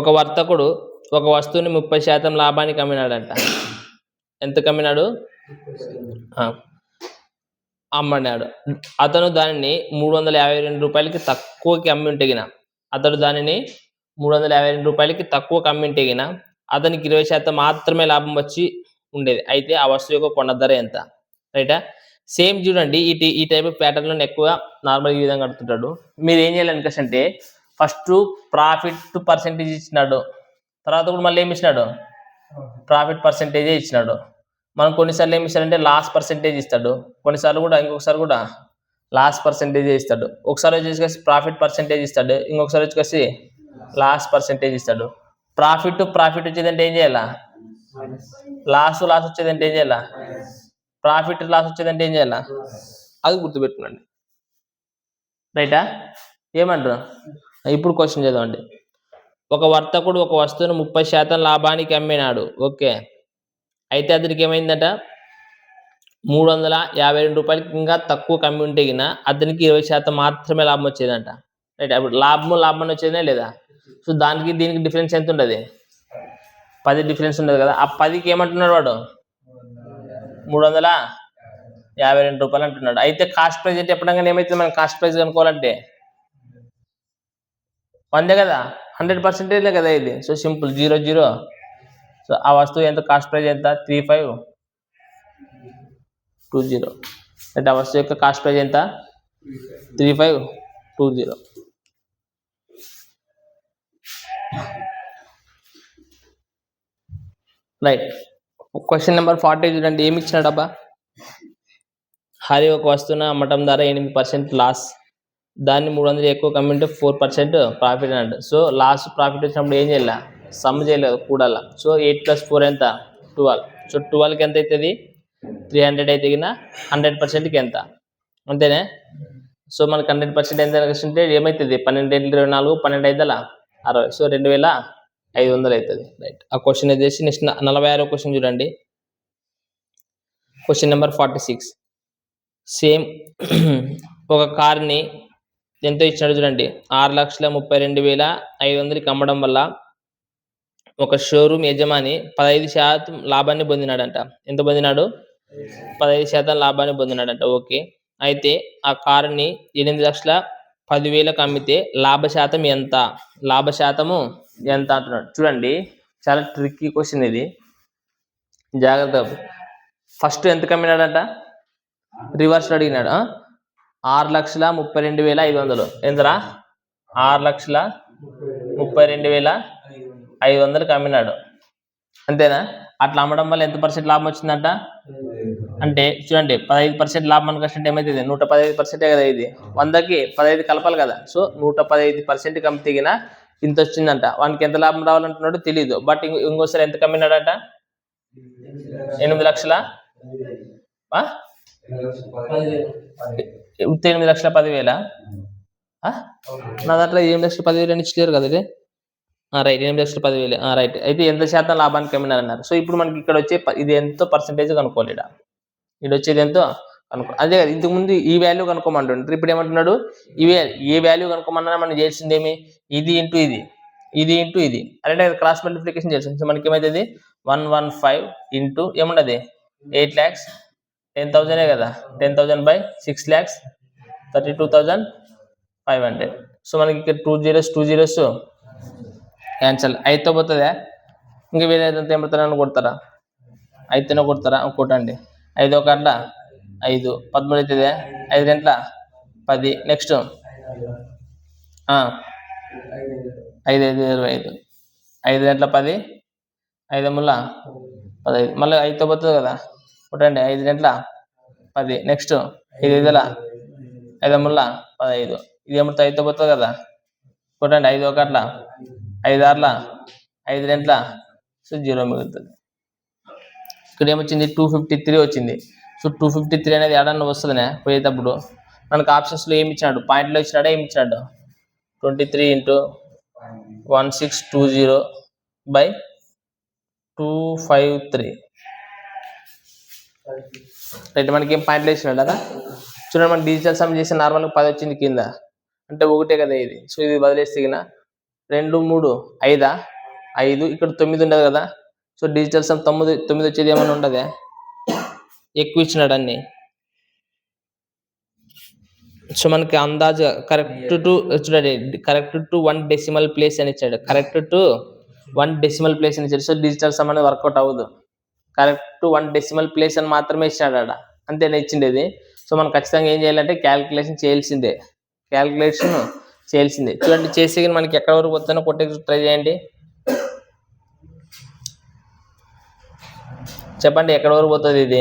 ఒక వర్తకుడు ఒక వస్తువుని 30% లాభానికి అమ్మినాడంట. ఎంత కమ్మినాడు? అమ్మన్నాడు. అతను దానిని 352 రూపాయలకి తక్కువకి అమ్మి ఉంటేగిన అతనికి 20% మాత్రమే లాభం వచ్చి ఉండేది. అయితే ఆ వస్తువు యొక్క కొన్న ధర ఎంత? రైటా? సేమ్ చూడండి. ఈ టైప్ ఆఫ్ ప్యాటర్న్ లో ఎక్కువ నార్మల్ ఈ విధంగా అడుగుతుంటాడు. మీరు ఏం చేయాలి అంటే ఫస్ట్ ప్రాఫిట్ పర్సెంటేజ్ ఇచ్చినాడు, తర్వాత కూడా మళ్ళీ ఏమి ఇచ్చినాడు? ప్రాఫిట్ పర్సెంటేజే ఇచ్చినాడు. మనం కొన్నిసార్లు ఏమి ఇస్తాడంటే లాస్ పర్సెంటేజ్ ఇస్తాడు, కొన్నిసార్లు కూడా ఇంకొకసారి కూడా లాస్ పర్సెంటేజే ఇస్తాడు. ఒకసారి వచ్చేసి ప్రాఫిట్ పర్సెంటేజ్ ఇస్తాడు, ఇంకొకసారి వచ్చేసి లాస్ పర్సెంటేజ్ ఇస్తాడు. ప్రాఫిట్ వచ్చేదంటే ఏం చేయాలా? లాస్ వచ్చేదంటే ఏం చేయాలా? ప్రాఫిట్ లాస్ వచ్చేదంటే ఏం చేయాలా? అది గుర్తుపెట్టుకోండి. రైటా? ఏమంటారు? ఇప్పుడు క్వశ్చన్ చదవండి. ఒక వర్తకుడు ఒక వస్తువును 30% లాభానికి అమ్మినాడు. ఓకే, అయితే అతనికి ఏమైందట, 352 రూపాయలకి ఇంకా తక్కువ కమ్మి ఉంటే గిన అతనికి 20% మాత్రమే లాభం వచ్చేదంట. రైట్, అప్పుడు లాభం వచ్చేదే లేదా? సో దానికి దీనికి డిఫరెన్స్ ఎంత ఉండదు? 10 డిఫరెన్స్ ఉండదు కదా. ఆ 10కి ఏమంటున్నాడు వాడు? 352 రూపాయలు అంటున్నాడు. అయితే కాస్ట్ ప్రైస్ అంటే ఎప్పుడైనా ఏమైతుంది, మనం కాస్ట్ ప్రైస్ కనుక్కోవాలంటే 100 కదా, 100% కదా ఇది. So simple, 0 0. సో ఆ వస్తువు ఎంత, కాస్ట్ ప్రైస్ ఎంత? 3520. అంటే ఆ వస్తువు యొక్క కాస్ట్ ప్రైస్ ఎంత? 3520. రైట్. క్వశ్చన్ నెంబర్ 40 చూడండి. ఏమి ఇచ్చినాడబ్బా? హరి ఒక వస్తువును అమ్మటం ద్వారా 8% లాస్, దాన్ని 300 ఎక్కువ కమ్మింటే 4% ప్రాఫిట్ అన్నాడు. సో లాస్ ప్రాఫిట్ వచ్చినప్పుడు ఏం చేయాలి? సమ్ చేయలేదు, కూడాల. సో 8 + 4 ఎంత? 12. సో 12కి ఎంత అవుతుంది? 300 అయితే కింద 100%కి ఎంత? అంతేనే. సో మనకి 100% ఎంత అంటే ఏమవుతుంది? 12 × 24, 12 అయితేలా 60. సో 2500 అవుతుంది. రైట్. ఆ క్వశ్చన్ వచ్చేసి నెక్స్ట్ 46వ క్వశ్చన్ చూడండి. Question number 46. సేమ్ ఒక కార్ని ఎంతో ఇచ్చినాడు చూడండి. 6,32,500కి అమ్మడం వల్ల ఒక షోరూమ్ యజమాని 15% లాభాన్ని పొందినాడంట. ఎంత పొందినాడు? 15% లాభాన్ని పొందినాడంట. ఓకే, అయితే ఆ కారుని 8,10,000కి అమ్మితే లాభశాతం ఎంత? లాభశాతము ఎంత అంటున్నాడు. చూడండి, చాలా ట్రిక్కీ క్వశ్చన్ ఇది, జాగ్రత్త. ఫస్ట్ ఎంత కమ్మినాడంట? రివర్స్ అడిగినాడు. 6,32,500. ఎంతరా? 6,32,500కి అమ్మినాడు. అంతేనా? అట్లా అమ్మడం వల్ల ఎంత % లాభం వచ్చిందంట అంటే చూడండి, 15% లాభం అనుకుంటే ఏమైతుంది? 115% కదా. ఇది 100కి 15 కలపాలి కదా. సో 115% కమ్మితేగిన ఇంత వచ్చిందంట. వానికి ఎంత లాభం రావాలంటున్నాడు తెలీదు. బట్ ఇంకోసారి ఎంత కమ్మినాడట? 8 లక్షల 8,10,000. నా దాంట్లో 8,10,000 అని ఇచ్చారు కదా. ఇది రైట్, 8,10,000. రైట్. అయితే ఎంత శాతం లాభానికి కమ్మినారన్నారు. సో ఇప్పుడు మనకి ఇక్కడ వచ్చే ఇది ఎంతో పర్సెంటేజ్ కనుక్కోవాలి. ఇక్కడ వచ్చేది ఎంతో కనుక్కో. అదే కదా, ఇంతకుముందు ఈ వాల్యూ కనుక్కోమంటుంటారు. ఇప్పుడు ఏమంటున్నాడు? ఏ వాల్యూ కనుక్కోమన్నా మనం చేయాల్సింది ఏమి? ఇది ఇంటూ ఇది, ఇది ఇంటూ ఇది అంటే క్రాస్ మల్టిప్లికేషన్ చేయాల్సింది. సో మనకి ఏమైతుంది? 115 ఇంటూ ఏముండదు? 8 lakhs 10,000 కదా. 10,000 / 6 lakhs 32,500. సో మనకి ఇక్కడ 2 zeros క్యాన్సల్. 5తో పోతుందా? ఇంకా వేరే ఏదంతా ఏమవుతారని కొడతారా? 5తోనే కొడతారా? కొట్టండి. 5 × 1 5, 13 అవుతుంది. 5 గంటల 10. నెక్స్ట్ 5 5 25. 5 గంటల 10, 5 ముళ్ళ 15. మళ్ళీ 5తో పోతుంది కదా, కొట్టండి. 5 గంటల 10. నెక్స్ట్ 5 5 5 ముళ్ళ 15. ఇది ఏమవుతుంది? 5తో పోతుంది కదా, కొట్టండి. 5 1 5 6 5 గంటల. సో 0 మిగులుతుంది. ఇక్కడ ఏమొచ్చింది? 253 వచ్చింది. సో 253 అనేది ఏడన్నా వస్తుందనే పోయేటప్పుడు మనకు ఆప్షన్స్లో ఏమి ఇచ్చినాడు? పాయింట్లో ఇచ్చినాడా? ఏమి ఇచ్చినాడు? 23 × 1620/253. రైట్. మనకి ఏం పాయింట్లో ఇచ్చినాడు కదా. చూడండి, మనం డిజిటల్ సమ్ చేసి నార్మల్గా 10 వచ్చింది కింద, అంటే ఒకటే కదా ఇది. సో ఇది వదిలేస్తే 2 3 5 5, ఇక్కడ 9 ఉండదు కదా. సో డిజిటల్ సమ్ 9 వచ్చేది ఏమైనా ఉండదే? ఎక్కువ ఇచ్చినాడు అన్ని. సో మనకి అందాజు కరెక్ట్ టు చూడండి, కరెక్ట్ టు 1 decimal place అని ఇచ్చాడు. కరెక్ట్ టు 1 decimal place అని ఇచ్చాడు. సో డిజిటల్ సమ్ అనేది వర్కౌట్ అవ్వదు. కరెక్ట్ టు 1 decimal place అని మాత్రమే ఇచ్చాడు ఆడ, అంతేనా ఇచ్చిండేది. సో మనం ఖచ్చితంగా ఏం చేయాలంటే క్యాలిక్యులేషన్ చేయాల్సిందే. చూడండి, చేసి మనకి ఎక్కడ వరకు వస్తుందో కొట్టే ట్రై చేయండి. చెప్పండి, ఎక్కడ వరకు పోతుంది ఇది?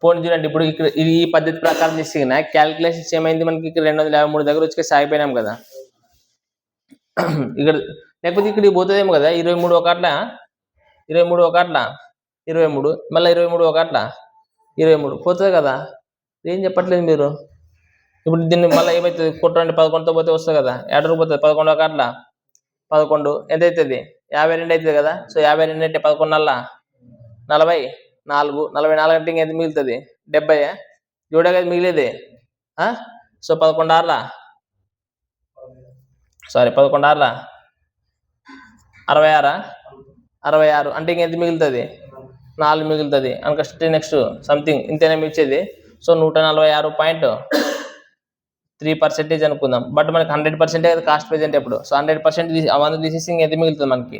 పోనీ చూడండి, ఇప్పుడు ఇక్కడ ఇది ఈ పద్ధతి ప్రకారం చేసిన క్యాలిక్యులేషన్స్ ఏమైంది? మనకి ఇక్కడ 253 దగ్గర వచ్చి సాగిపోయినాం కదా. ఇక్కడ లేకపోతే ఇక్కడికి పోతుందేమో కదా. 23 1 23 1 23, మళ్ళీ 23 1 23 పోతుంది కదా. ఏం చెప్పట్లేదు మీరు. ఇప్పుడు దీన్ని మళ్ళీ ఏమవుతుంది, కొట్టండి 11తో పోతే వస్తుంది కదా, ఏడరకు పోతుంది 11 కాట్ల 11 ఎంత అవుతుంది, 52 అవుతుంది కదా. సో 52 అంటే 11 నల్ల 44, 44 అంటే ఇంకెంత మిగులుతుంది, 70. చూడే కదా మిగిలేది. సో 11 ఆర్ల 66, 66 అంటే ఇంకెంత మిగులుతుంది, 4 మిగులుతుంది అనుకొస్తే నెక్స్ట్ సంథింగ్ ఇంతేనా మిగిల్చేది. సో 146.3% అనుకుందాం. బట్ మనకి 100% కదా కాస్ట్ ప్రెజెంట్ ఎప్పుడు. సో 100% తీసేసి ఇంకెంత మిగులుతుంది మనకి,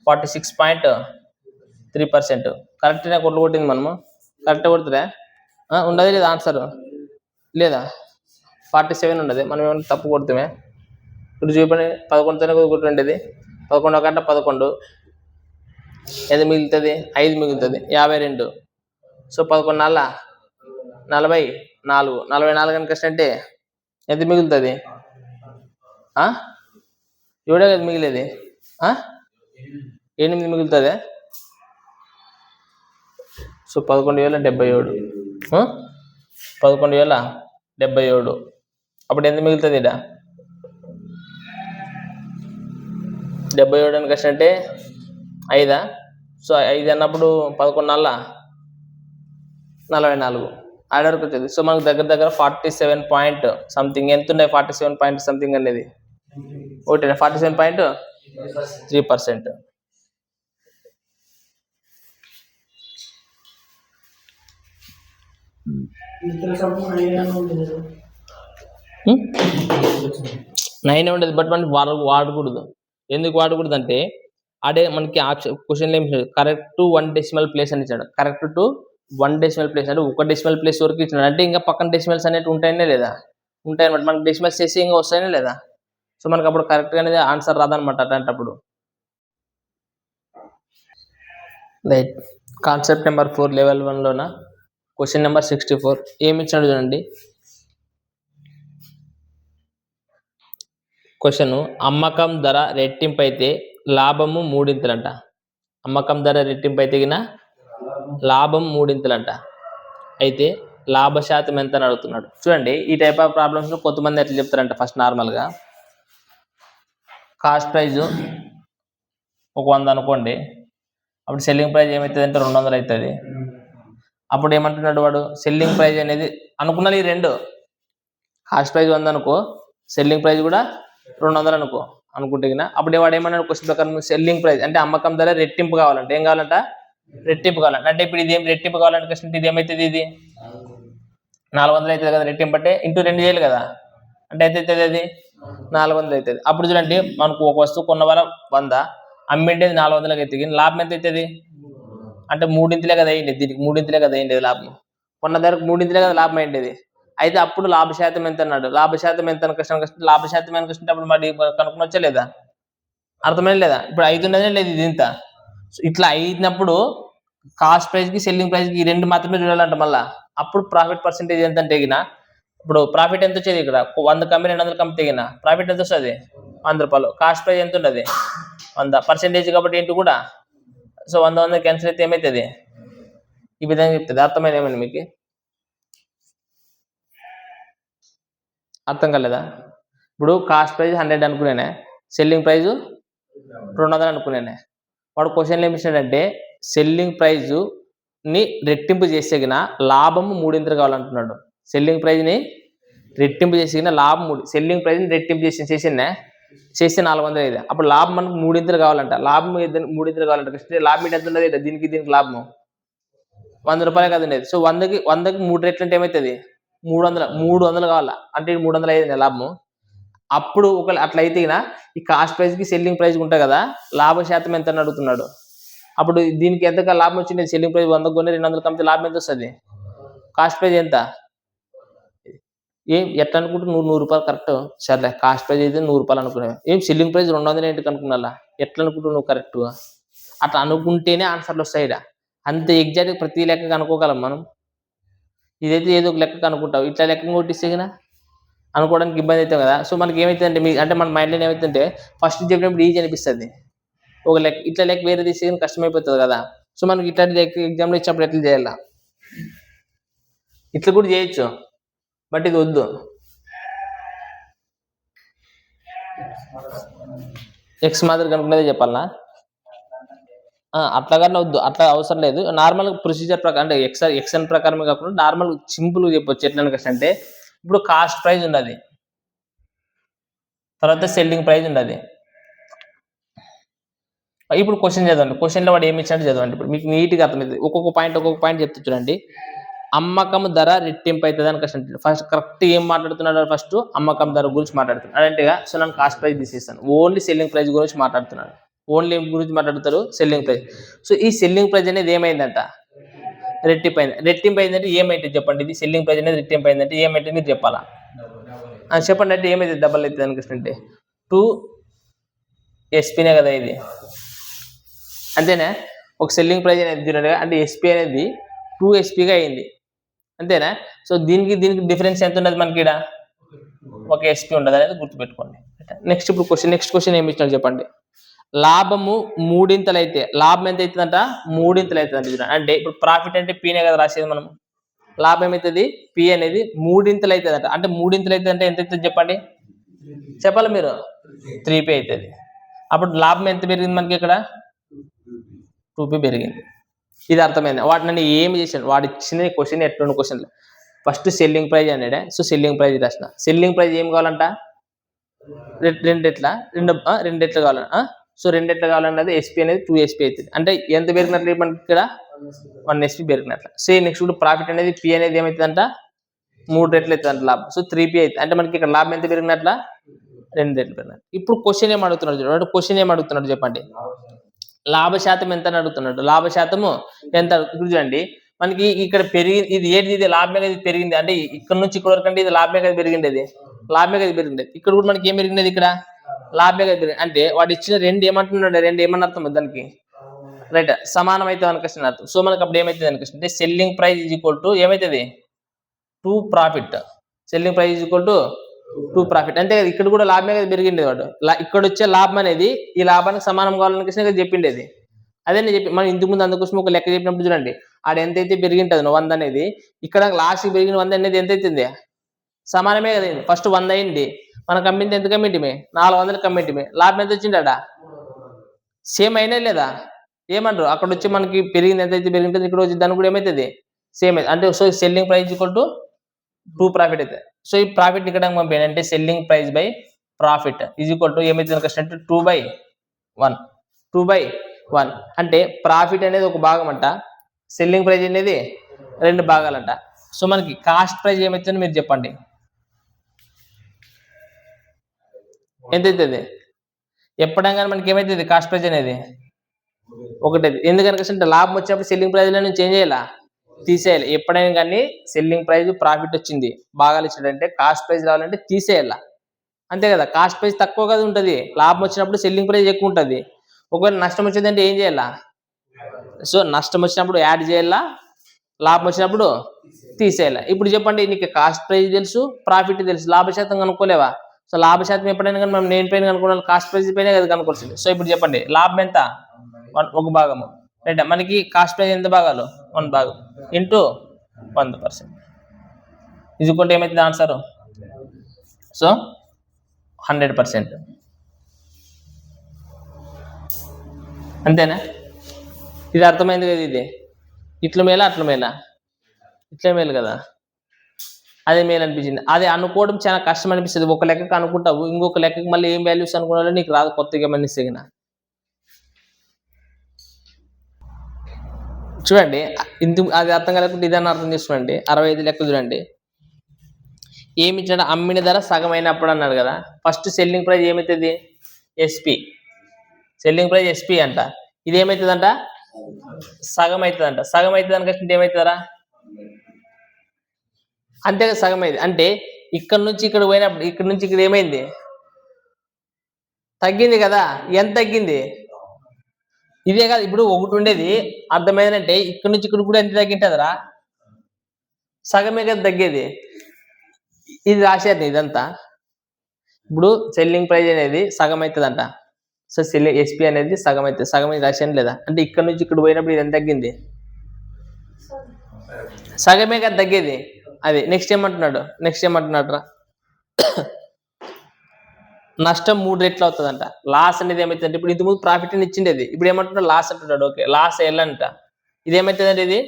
46.3%. కరెక్ట్గా కొట్టింది మనము, కరెక్ట్గా కొడుతురా ఉండదు లేదా ఆన్సర్ లేదా, 47 ఉండదు. మనం ఏమైనా తప్పు కొడుతామే. ఇప్పుడు చూపండి 11తోనే కొట్టుకుండేది, 11 కంటే 11 ఎంత మిగులుతుంది, 5 మిగులుతుంది, 52. సో 11 నల్ల 44, 44 కనుక అంటే ఎంత మిగులుతుంది, ఇవిడే కదా మిగిలేది, 8 మిగులుతుంది. సో 11,077, 11,077. అప్పుడు ఎంత మిగులుతుంది ఇడ, 77 అని అంటే 5. సో 5 అన్నప్పుడు 11 నల్ల 44 ఆర్డర్కి వచ్చేది. సో మనకు దగ్గర 47 పాయింట్ సంథింగ్ ఎంత ఉన్నాయి, 47 పాయింట్ సంథింగ్ అనేది ఒకటి 47.3%. నైన్ ఉండదు, బట్ మనకి వాడకూడదు. ఎందుకు వాడకూడదు అంటే అదే మనకి ఆప్షన్ క్వశ్చన్ ఏమి కరెక్ట్ 1 డెసిమల్ ప్లేస్ అని ఇచ్చాడు. కరెక్ట్ టు 1 డెసిమల్ ప్లేస్ అంటే 1 డెసిమల్ ప్లేస్ వరకు ఇచ్చినాడు. అంటే ఇంకా పక్కన డెసిమల్స్ అనేవి ఉంటాయనే లేదా, ఉంటాయన్నమాట. మనకి డెసిమల్స్ చేసి ఇంకా వస్తాయనే లేదా. సో మనకి అప్పుడు కరెక్ట్గా అనేది ఆన్సర్ రాదనమాట అట్లాంటప్పుడు. రైట్. కాన్సెప్ట్ నెంబర్ 4 లెవెల్ 1లోన క్వశ్చన్ నెంబర్ 64 ఏమి ఇచ్చాడు చూడండి. క్వశ్చన్, అమ్మకం ధర రెట్టింపు అయితే లాభము 3 ఇంతలంట. అమ్మకం ధర రెట్టింపు అయితే లాభం 3 ఇంతలంట. అయితే లాభ శాతం ఎంత అని అడుగుతున్నాడు. చూడండి ఈ టైప్ ఆఫ్ ప్రాబ్లమ్స్ కొంతమంది ఎట్లా చెప్తారంట, ఫస్ట్ నార్మల్గా కాస్ట్ ప్రైజ్ ఒక 100 అనుకోండి, అప్పుడు సెల్లింగ్ ప్రైజ్ ఏమవుతుంది అంటే 200 అవుతుంది. అప్పుడు ఏమంటున్నాడు వాడు, సెల్లింగ్ ప్రైజ్ అనేది అనుకున్నది ఈ రెండు, కాస్ట్ ప్రైజ్ 100 అనుకో, సెల్లింగ్ ప్రైజ్ కూడా 200 అనుకుంటే అప్పుడు వాడు ఏమన్నాడు క్వశ్చన్ ప్రకారం, సెల్లింగ్ ప్రైజ్ అంటే అమ్మకం ధర రెట్టింపు కావాలంటే ఏం కావాలంట, రెట్టింపు కావాలంట. అంటే ఇప్పుడు ఇది ఏం రెట్టింపు కావాలంటే క్వశ్చన్ ఇది ఏమవుతుంది, ఇది 400 అవుతుంది కదా రెట్టింపు అంటే, ఇంటూ 2 చేయాలి కదా, అంటే ఎంత అవుతుంది అది 400 అవుతుంది. అప్పుడు చూడండి మనకు ఒక వస్తువు కొన్న వల్ల 100, అమ్మిండేది 400కి అవుతుంది, లాభం ఎంత అవుతుంది అంటే 3 ఇంతలే కదా అయ్యింది, దీనికి 3 ఇంతలే కదా అయ్యింది లాభం, కొన్న ధరకు 3 ఇంతలే కదా లాభం అయ్యింది. అయితే అప్పుడు లాభ శాతం ఎంత అన్నాడు, లాభ శాతం ఎంత కష్టం, లాభ శాతం ఎంత కష్టం అప్పుడు మరి కనుక్కొని వచ్చా లేదా, అర్థమైనా లేదా. ఇప్పుడు 5 ఉన్నదే లేదు ఇది ఇంత. ఇట్లా అయినప్పుడు కాస్ట్ ప్రైస్కి సెల్లింగ్ ప్రైస్కి ఈ రెండు మాత్రమే చూడాలంట. మళ్ళీ అప్పుడు ప్రాఫిట్ పర్సెంటేజ్ ఎంత అంటే ఇప్పుడు ప్రాఫిట్ ఎంత వచ్చేది, ఇక్కడ 100 కంపెనీ 200 కంపెనీ తెగిన ప్రాఫిట్ ఎంత వస్తుంది, 100 రూపాయలు. కాస్ట్ ప్రైస్ ఎంత ఉంటుంది 100, పర్సెంటేజ్ కాబట్టి ఏంటి కూడా. సో 100 క్యాన్సిల్ అయితే ఏమవుతుంది, ఈ విధంగా చెప్తుంది. అర్థమైనా ఏమైనా మీకు, అర్థం కాలేదా. ఇప్పుడు కాస్ట్ ప్రైజ్ 100 అనుకునేనే, సెల్లింగ్ ప్రైజు 200 అనుకునేనే. వాడు క్వశ్చన్లు ఏమి ఇచ్చాడంటే సెల్లింగ్ ప్రైజ్ని రెట్టింపు చేసేగిన లాభము 3 ఇంతలు కావాలంటున్నాడు. సెల్లింగ్ ప్రైజ్ని రెట్టింపు చేసేగిన లాభం 3, సెల్లింగ్ ప్రైజ్ని రెట్టింపు చేస్తే 400 అయింది. అప్పుడు లాభం మనకు 3 ఇంతలు కావాలంట. లాభం 3 ఇంతలు కావాలంట. లాభం ఎంత ఉన్నది, దీనికి లాభము 100 రూపాయలే కదా ఉండేది. సో 100కి 3 రెట్లు అంటే ఏమవుతుంది 300 కావాలా, అంటే 300 అయ్యింది లాభము. అప్పుడు ఒకవేళ అట్లా అయితే ఈ కాస్ట్ ప్రైస్కి సెల్లింగ్ ప్రైస్ ఉంటాయి కదా, లాభ శాతం ఎంత అని అడుగుతున్నాడు. అప్పుడు దీనికి ఎంత లాభం వచ్చింది, సెల్లింగ్ ప్రైస్ 100 కొని 200 కంపెనీ లాభం ఎంత వస్తుంది, కాస్ట్ ప్రైస్ ఎంత, ఏం ఎట్లా అనుకుంటే 100 రూపాయలు కరెక్ట్. సర్లే కాస్ట్ ప్రైస్ అయితే 100 రూపాయలు అనుకునేవి, ఏం సెల్లింగ్ ప్రైస్ 200 ఏంటి అనుకున్నా, ఎట్లా అనుకుంటున్నావు నువ్వు కరెక్ట్గా, అట్లా అనుకుంటేనే ఆన్సర్లు వస్తాయి. అంత ఎగ్జాక్ట్గా ప్రతి లెక్క అనుకోగలం మనం. ఇదైతే ఏదో ఒక లెక్క అనుకుంటావు, ఇట్లా లెక్క కొట్టిస్తే అనుకోవడానికి ఇబ్బంది అవుతుంది కదా. సో మనకి ఏమవుతుందంటే అంటే మన మైండ్లో ఏమవుతుందంటే ఫస్ట్ చెప్పినప్పుడు ఈజీ అనిపిస్తుంది, ఒక లెక్క ఇట్లా లెక్క వేరే తీస్తే కష్టమైపోతుంది కదా. సో మనకి ఇట్లాంటి లెక్క ఎగ్జామ్లో ఇచ్చినప్పుడు ఎట్లా చేయాలా, ఇట్లా కూడా చేయొచ్చు, బట్ ఇది వద్దు. ఎక్స్ మాదిరి కనుక్కునేదే చెప్పాలనా? అట్లాగానే వద్దు, అట్లా అవసరం లేదు. నార్మల్ ప్రొసీజర్ ప్రకారం అంటే ఎక్స్ఎన్ ప్రకారమే కాకుండా నార్మల్ సింపుల్ చెప్పొచ్చు. ఎట్లా అంటే ఇప్పుడు కాస్ట్ ప్రైస్ ఉండదు, తర్వాత సెల్లింగ్ ప్రైస్ ఉండదు. ఇప్పుడు క్వశ్చన్ చదవండి. క్వశ్చన్లో వాడు ఏమి ఇచ్చాడు చదవండి. ఇప్పుడు మీకు నీట్గా అర్థమవుతుంది. ఒక్కొక్క పాయింట్ చెప్తా చూడండి. అమ్మకం ధర రెట్టింపు అవుతుంది అని క్వశ్చన్. ఫస్ట్ కరెక్ట్ ఏం మాట్లాడుతున్నాడు? ఫస్ట్ అమ్మకం ధర గురించి మాట్లాడుతున్నాడు. అదేంటిగా సో నేను కాస్ట్ ప్రైస్ తీసేస్తాను, ఓన్లీ సెల్లింగ్ ప్రైస్ గురించి మాట్లాడుతున్నాడు. ఓన్లీ ఏం గురించి మాట్లాడతారు? Selling price. సో ఈ సెల్లింగ్ ప్రైస్ అనేది ఏమైందంట? రెట్టింపు అయింది. రెట్టింపు అయిందంటే ఏమైతే చెప్పండి. ఇది సెల్లింగ్ ప్రైస్ అనేది రెట్టింపు అయిందంటే ఏమైతే మీరు చెప్పాలా? చెప్పండి. అంటే ఏమైతే డబల్ అవుతుంది అనుకుంటుంటే 2 SPనే కదా ఇది, అంతేనా? ఒక సెల్లింగ్ ప్రైస్ అనేది చూడండి, అంటే SP అనేది 2 SPగా అయింది, అంతేనా? సో దీనికి డిఫరెన్స్ ఎంత ఉన్నది మనకి? ఇక్కడ ఒక SP ఉండదు అనేది గుర్తుపెట్టుకోండి. నెక్స్ట్ క్వశ్చన్ ఏమి ఇచ్చినాడు చెప్పండి. లాభము 3 అయితే లాభం ఎంత అవుతుందంట? 3 అవుతుంది చూడండి. అంటే ఇప్పుడు ప్రాఫిట్ అంటే Pనే కదా రాసేది మనం. లాభం ఏమవుతుంది? P అనేది 3 అవుతుందంట. అంటే 3 అవుతుంది అంటే ఎంత అవుతుంది చెప్పండి, చెప్పాలి మీరు? 3P అవుతుంది. అప్పుడు లాభం ఎంత పెరిగింది మనకి? ఇక్కడ 2P పెరిగింది. ఇది అర్థమైంది. వాటిని ఏమి చేశాను? వాడు ఇచ్చిన క్వశ్చన్ ఎట్లుండి క్వశ్చన్ ఫస్ట్ సెల్లింగ్ ప్రైజ్ అన్నాడే. సో సెల్లింగ్ ప్రైజ్ రాసిన. సెల్లింగ్ ప్రైజ్ ఏం కావాలంట? రెండెట్లా కావాలంట. సో రెండెట్లా కావాలన్నది SP అనేది 2 SP అవుతుంది. అంటే ఎంత పెరిగినట్లు మనకి? ఇక్కడ 1 SP పెరిగినట్లు. సో నెక్స్ట్ ఇప్పుడు ప్రాఫిట్ అనేది P అనేది ఏమవుతుందంట? 3 రెట్లు అవుతుంది లాభం. సో 3P అవుతుంది. అంటే మనకి ఇక్కడ లాభం ఎంత పెరిగినట్ల? 2 రెట్లు పెరిగినట్లు. ఇప్పుడు క్వశ్చన్ ఏం అడుగుతున్నాడు చెప్పండి. లాభ శాతం ఎంత అని అడుగుతున్నాడు. లాభ శాతము ఎంత? ఇప్పుడు చూడండి, మనకి ఇక్కడ పెరిగింది. ఇది ఏంటి? ఇది లాభమే కదా పెరిగింది. అంటే ఇక్కడ నుంచి ఇక్కడ వరకు అంటే ఇది లాభమే కదా పెరిగింది. లాభమే కదా పెరిగింది. ఇక్కడ కూడా మనకి ఏం పెరిగినది? ఇక్కడ లాభమే కదా పెరిగింది. అంటే వాడు ఇచ్చిన 2 ఏమంటున్నాడు? 2 ఏమని అర్థం దానికి? రైట్, సమానం అయితే అనుకృష్ణ అర్థం. సో మనకి అప్పుడు ఏమైతుంది అనుకృష్ణ అంటే selling price is equal to ఏమైతుంది? 2 profit. Selling price is equal to 2 profit. అంటే ఇక్కడ కూడా లాభమే కదా పెరిగింది. వాడు ఇక్కడ వచ్చే లాభం అనేది ఈ లాభానికి సమానం కావాలనికృష్ణ చెప్పిండేది. అదే నేను చెప్పి మనం ఇంతకు ముందు అందుకోసం ఒక లెక్క చెప్పినప్పుడు చూడండి, ఆడ ఎంతైతే పెరిగింటుంది 100 అనేది, ఇక్కడ లాస్ట్కి పెరిగిన 100 అనేది ఎంత అవుతుంది? సమానమే కదా. ఫస్ట్ 100 అయింది, మనం కమ్మింది ఎంత? కమ్మింటిమే 400 కమ్మింటిమే. లాభం ఎంత వచ్చిండా? సేమ్ అయినా లేదా? ఏమంటారు? అక్కడ వచ్చి మనకి పెరిగింది ఎంతైతే పెరిగింటుంది, ఇక్కడ వచ్చి దానికి కూడా ఏమవుతుంది? సేమ్ అయితే. అంటే so selling price equal to 2 profit అయితే. సో ఈ ప్రాఫిట్ ఇక్కడ పంపేయండి. అంటే selling price by profit is equal to ఏమైతుంది కష్టం అంటే 2/1. అంటే ప్రాఫిట్ అనేది ఒక భాగం అంట, సెల్లింగ్ ప్రైస్ అనేది 2 భాగాలంట. సో మనకి కాస్ట్ ప్రైస్ ఏమవుతుందో మీరు చెప్పండి, ఎంత అవుతుంది? ఎప్పుడంగా మనకి ఏమవుతుంది? కాస్ట్ ప్రైస్ అనేది ఒకటి. ఎందుకనికంటే లాభం వచ్చినప్పుడు సెల్లింగ్ ప్రైస్ లో చేంజ్ చేయాలా? తీసేయాలి. ఎప్పుడైనా కానీ సెల్లింగ్ ప్రైస్ ప్రాఫిట్ వచ్చింది భాగాలు ఇచ్చాడంటే కాస్ట్ ప్రైస్ రావాలంటే తీసేయాల, అంతే కదా. కాస్ట్ ప్రైస్ తక్కువ కదా ఉంటుంది, లాభం వచ్చినప్పుడు సెల్లింగ్ ప్రైస్ ఎక్కువ ఉంటుంది. ఒకవేళ నష్టం వచ్చిందంటే ఏం చేయాలా? సో నష్టం వచ్చినప్పుడు యాడ్ చేయాలా, లాభం వచ్చినప్పుడు తీసేయాలి. ఇప్పుడు చెప్పండి, నీకు కాస్ట్ ప్రైస్ తెలుసు, ప్రాఫిట్ తెలుసు, లాభ శాతం కనుక్కోలేవా? సో లాభ శాతం ఎప్పుడైనా కానీ మనం నేను పైన కనుక్కోవాలి, కాస్ట్ ప్రైస్ పైన కదా కనుక్కోవాల్సింది. సో ఇప్పుడు చెప్పండి, లాభం ఎంత? 1 భాగము. రైట్, మనకి కాస్ట్ ప్రైస్ ఎంత భాగాలు? 1 భాగం ఇంటూ 100%. ఇది కొంటే ఏమైతుంది ఆన్సర్? సో 100%. అంతేనా? ఇది అర్థమైంది కదా. ఇది ఇట్ల మేలా అట్ల మేలా? ఇట్లా మేలు కదా, అదే మేలు అనిపించింది. అది అనుకోవడం చాలా కష్టం అనిపిస్తుంది. ఒక లెక్కకు అనుకుంటావు, ఇంకొక లెక్కకి మళ్ళీ ఏం వాల్యూస్ అనుకున్నా నీకు రాదు, కొత్తగా మనిస్తగిన. చూడండి, అది అర్థం కలగకుండా ఇదని అర్థం చేసుకోండి. 65 లెక్కలు చూడండి. ఏమి ఇచ్చాడు? అమ్మిన ధర సగం అయినప్పుడు అన్నాడు కదా. ఫస్ట్ సెల్లింగ్ ప్రైస్ ఏమవుతుంది? SP. సెల్లింగ్ ప్రైస్ SP అంట. ఇది ఏమవుతుందంట? సగం అవుతుందంట. సగం అవుతుంది అనుకుంటే ఏమవుతుందరా? అంతే కదా, సగం అయింది. అంటే ఇక్కడ నుంచి ఇక్కడ పోయినప్పుడు ఇక్కడ నుంచి ఇక్కడ ఏమైంది? తగ్గింది కదా. ఎంత తగ్గింది? ఇదే కాదు, ఇప్పుడు ఒకటి ఉండేది అర్థమైందంటే ఇక్కడ నుంచి ఇక్కడ కూడా ఎంత తగ్గింటుందిరా? సగమే కదా తగ్గేది. ఇది రాశారు ఇదంతా. ఇప్పుడు సెల్లింగ్ ప్రైస్ అనేది సగం అవుతుందంట. సో సెల్లింగ్ SP అనేది సగం అవుతుంది. సగం రాశాను లేదా? అంటే ఇక్కడ నుంచి ఇక్కడ పోయినప్పుడు ఇది ఎంత తగ్గింది? సగమే కదా తగ్గేది. అది నెక్స్ట్ ఏమంటున్నాడు రా, నష్టం 3 రెట్లు అవుతుందంట. లాస్ అనేది ఏమైతుందంటే ఇప్పుడు ఇంతకుముందు ప్రాఫిట్ అని ఇచ్చిండేది, ఇప్పుడు ఏమంటున్నాడు లాస్ అంటున్నాడు. ఓకే, లాస్ ఎల్ అంట. ఇది ఏమవుతుందంటే ఇది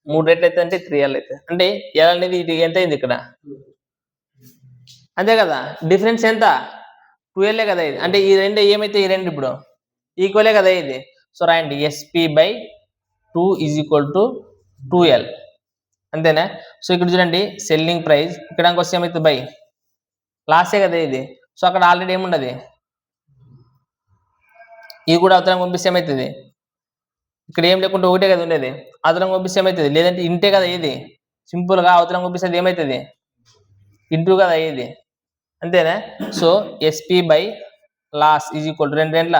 3 రెట్లు అయితే అంటే 3L అవుతుంది. అంటే ఎల్ అనేది ఇది ఎంత అయింది ఇక్కడ, అంతే కదా, డిఫరెన్స్ ఎంత 2L కదా ఇది. అంటే ఈ రెండు ఏమైతే ఈ రెండు ఇప్పుడు ఈక్వలే కదా ఇది. సో రాయండి SP/2 = 2L, అంతేనా. సో ఇక్కడ చూడండి సెల్లింగ్ ప్రైస్, ఇక్కడ వస్తే ఏమైతుంది బై లాసే కదా ఇది. సో అక్కడ ఆల్రెడీ ఏముండదు, ఇది కూడా అవతరం పంపిస్తే ఏమవుతుంది, ఇక్కడ ఏం లేకుండా ఒకటే కదా ఉండేది, అవతరం పంపిస్తే ఏమవుతుంది, లేదంటే ఇంటే కదా ఇది, సింపుల్గా అవతరం పంపిస్తే ఏమవుతుంది ఇంటూ కదా ఇది, అంతేనా. సో SP/లాస్ = 2 రెండ్ల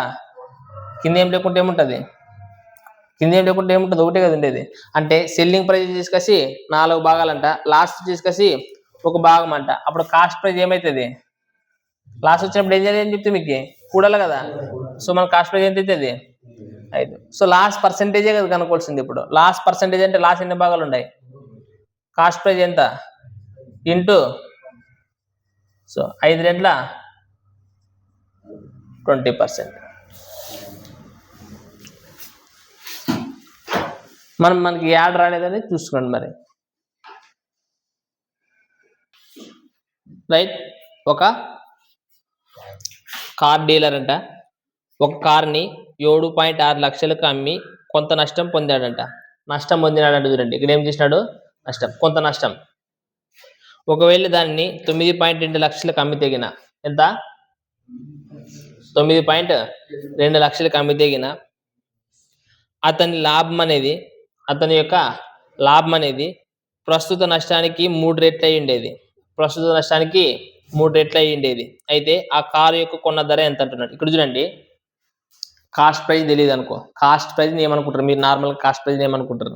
కింద ఏం లేకుంటే ఏముంటుంది, ఒకటే కదా ఉండేది. అంటే సెల్లింగ్ ప్రైస్ తీసుకొచ్చి 4 భాగాలంట, లాస్ట్ తీసుకొచ్చి 1 భాగం అంట. అప్పుడు కాస్ట్ ప్రైస్ ఏమవుతుంది, లాస్ట్ వచ్చినప్పుడు ఏం చేయాలి అని చెప్తే మీకు కూడాలి కదా. సో మన కాస్ట్ ప్రైస్ ఎంత అవుతుంది 5. సో లాస్ట్ పర్సెంటేజే కదా కనుక్కోవాల్సింది. ఇప్పుడు లాస్ట్ పర్సెంటేజ్ అంటే లాస్ట్ ఎన్ని భాగాలు ఉన్నాయి, కాస్ట్ ప్రైస్ ఎంత ఇంటూ, సో 5 రెట్ల 20%. మనకి యాడ్ రాలేదని చూసుకోండి మరి. రైట్, ఒక కార్ డీలర్ అంట ఒక కార్ని 7.6 లక్షలకు అమ్మి కొంత నష్టం పొందాడంట. చూడండి ఇక్కడ ఏం చేసినాడు, కొంత నష్టం. ఒకవేళ దాన్ని 9.2 లక్షలకు అమ్మి తెగిన, ఎంత 9.2 లక్షలకు అమ్మి తెగిన అతని యొక్క లాభం అనేది ప్రస్తుత నష్టానికి 3 రెట్లు అయి ఉండేది. అయితే ఆ కారు యొక్క కొన్న ధర ఎంత అంటున్నాడు. ఇక్కడ చూడండి కాస్ట్ ప్రైస్ తెలియదు అనుకో, కాస్ట్ ప్రైస్ ఏమనుకుంటారు మీరు, నార్మల్ కాస్ట్ ప్రైస్ ఏమనుకుంటారు,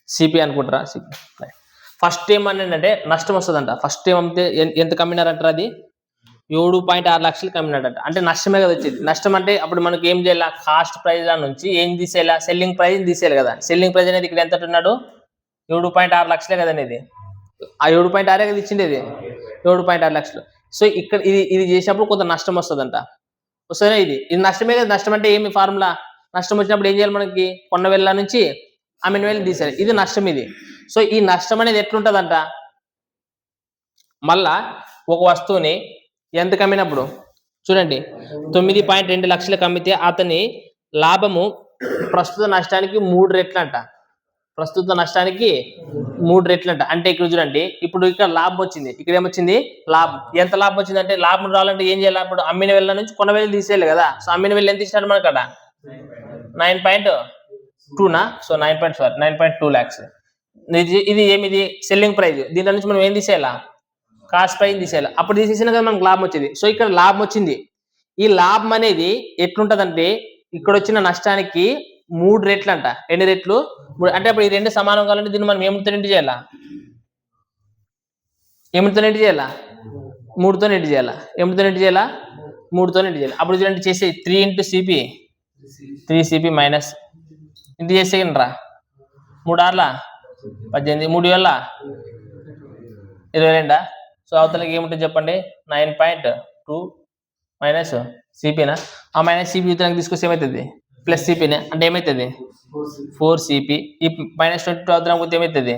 సిపి అనుకుంటారా. ఫస్ట్ ఏమన్నాడంటే నష్టం వస్తుందంట. ఫస్ట్ ఏమంటే ఎంత కమ్మినారంటారు, అది 7.6 లక్షలు కమ్మినాడంట. అంటే నష్టమే కదా వచ్చేది. నష్టం అంటే అప్పుడు మనకి ఏం చేయాలి, కాస్ట్ ప్రైస్ నుంచి ఏం తీసేయాలి, సెల్లింగ్ ప్రైస్ తీసేయాలి కదా. సెల్లింగ్ ప్రైస్ అనేది ఇక్కడ ఎంత అంటున్నాడు, 7.6 లక్షలే కదా అనేది. ఆ 7.6 కదా ఇచ్చిండేది, 7.6 లక్షలు. సో ఇక్కడ ఇది చేసినప్పుడు కొంత నష్టం వస్తుందంట. వస్తుందా, ఇది నష్టమే కదా. నష్టం అంటే ఏమి ఫార్ములా, నష్టం వచ్చినప్పుడు ఏం చేయాలి, మనకి కొన్న వేల నుంచి అమ్మిన వేలు తీసేయాలి, ఇది నష్టం ఇది. సో ఈ నష్టం అనేది ఎట్లుంటుందంట, మళ్ళా ఒక వస్తువుని ఎంత కమ్మినప్పుడు చూడండి 9.2 లక్షలకు అమ్మితే అతని లాభము ప్రస్తుత నష్టానికి 3 రెట్లంట. అంటే ఇక్కడ చూడండి, ఇప్పుడు ఇక్కడ లాభం వచ్చింది, ఇక్కడ ఏమొచ్చింది లాభం. ఎంత లాభం వచ్చింది అంటే, లాభం రావాలంటే ఏం చేయాలి, అప్పుడు అమ్మిన వేల నుంచి కొన్న వేలు తీసేయాలి కదా. సో అమ్మిన వేలు ఎంత ఇచ్చినాడు మనకు అక్కడ 9.2నా, సో 9.2 లాక్స్. ఇది ఏమిది సెల్లింగ్ ప్రైస్. దీంట్లో నుంచి మనం ఏం తీసేయాలా, కాస్ట్ ప్రైస్ తీసేయాలి. అప్పుడు తీసేసినా కదా మనకు లాభం వచ్చింది. సో ఇక్కడ లాభం వచ్చింది. ఈ లాభం అనేది ఎట్లుంటదంటే, ఇక్కడ వచ్చిన నష్టానికి 3 రెట్లు అంట. ఎన్ని రెట్లు, 3. అంటే అప్పుడు ఈ రెండు సమానం కావాలంటే దీన్ని మనం ఏమితో ఇంటి చేయాలా, 3తో ఇంటి చేయాలా, 3తో ఇంటి చేయాలా. అప్పుడు చూడండి చేసే 3 × CP, 3CP మైనస్ ఇంటి చేసే రా 3 6 18, 3 వేల 22. సో అవతలకి ఏముంటుంది చెప్పండి, 9.2 మైనస్ సిపినా. ఆ మైనస్ సిపి యుద్ధానికి తీసుకొస్తే ఏమవుతుంది, ప్లస్ సిపినే. అంటే ఏమవుతుంది 4CP. ఈ -22 అవతలకి పోతే ఏమవుతుంది,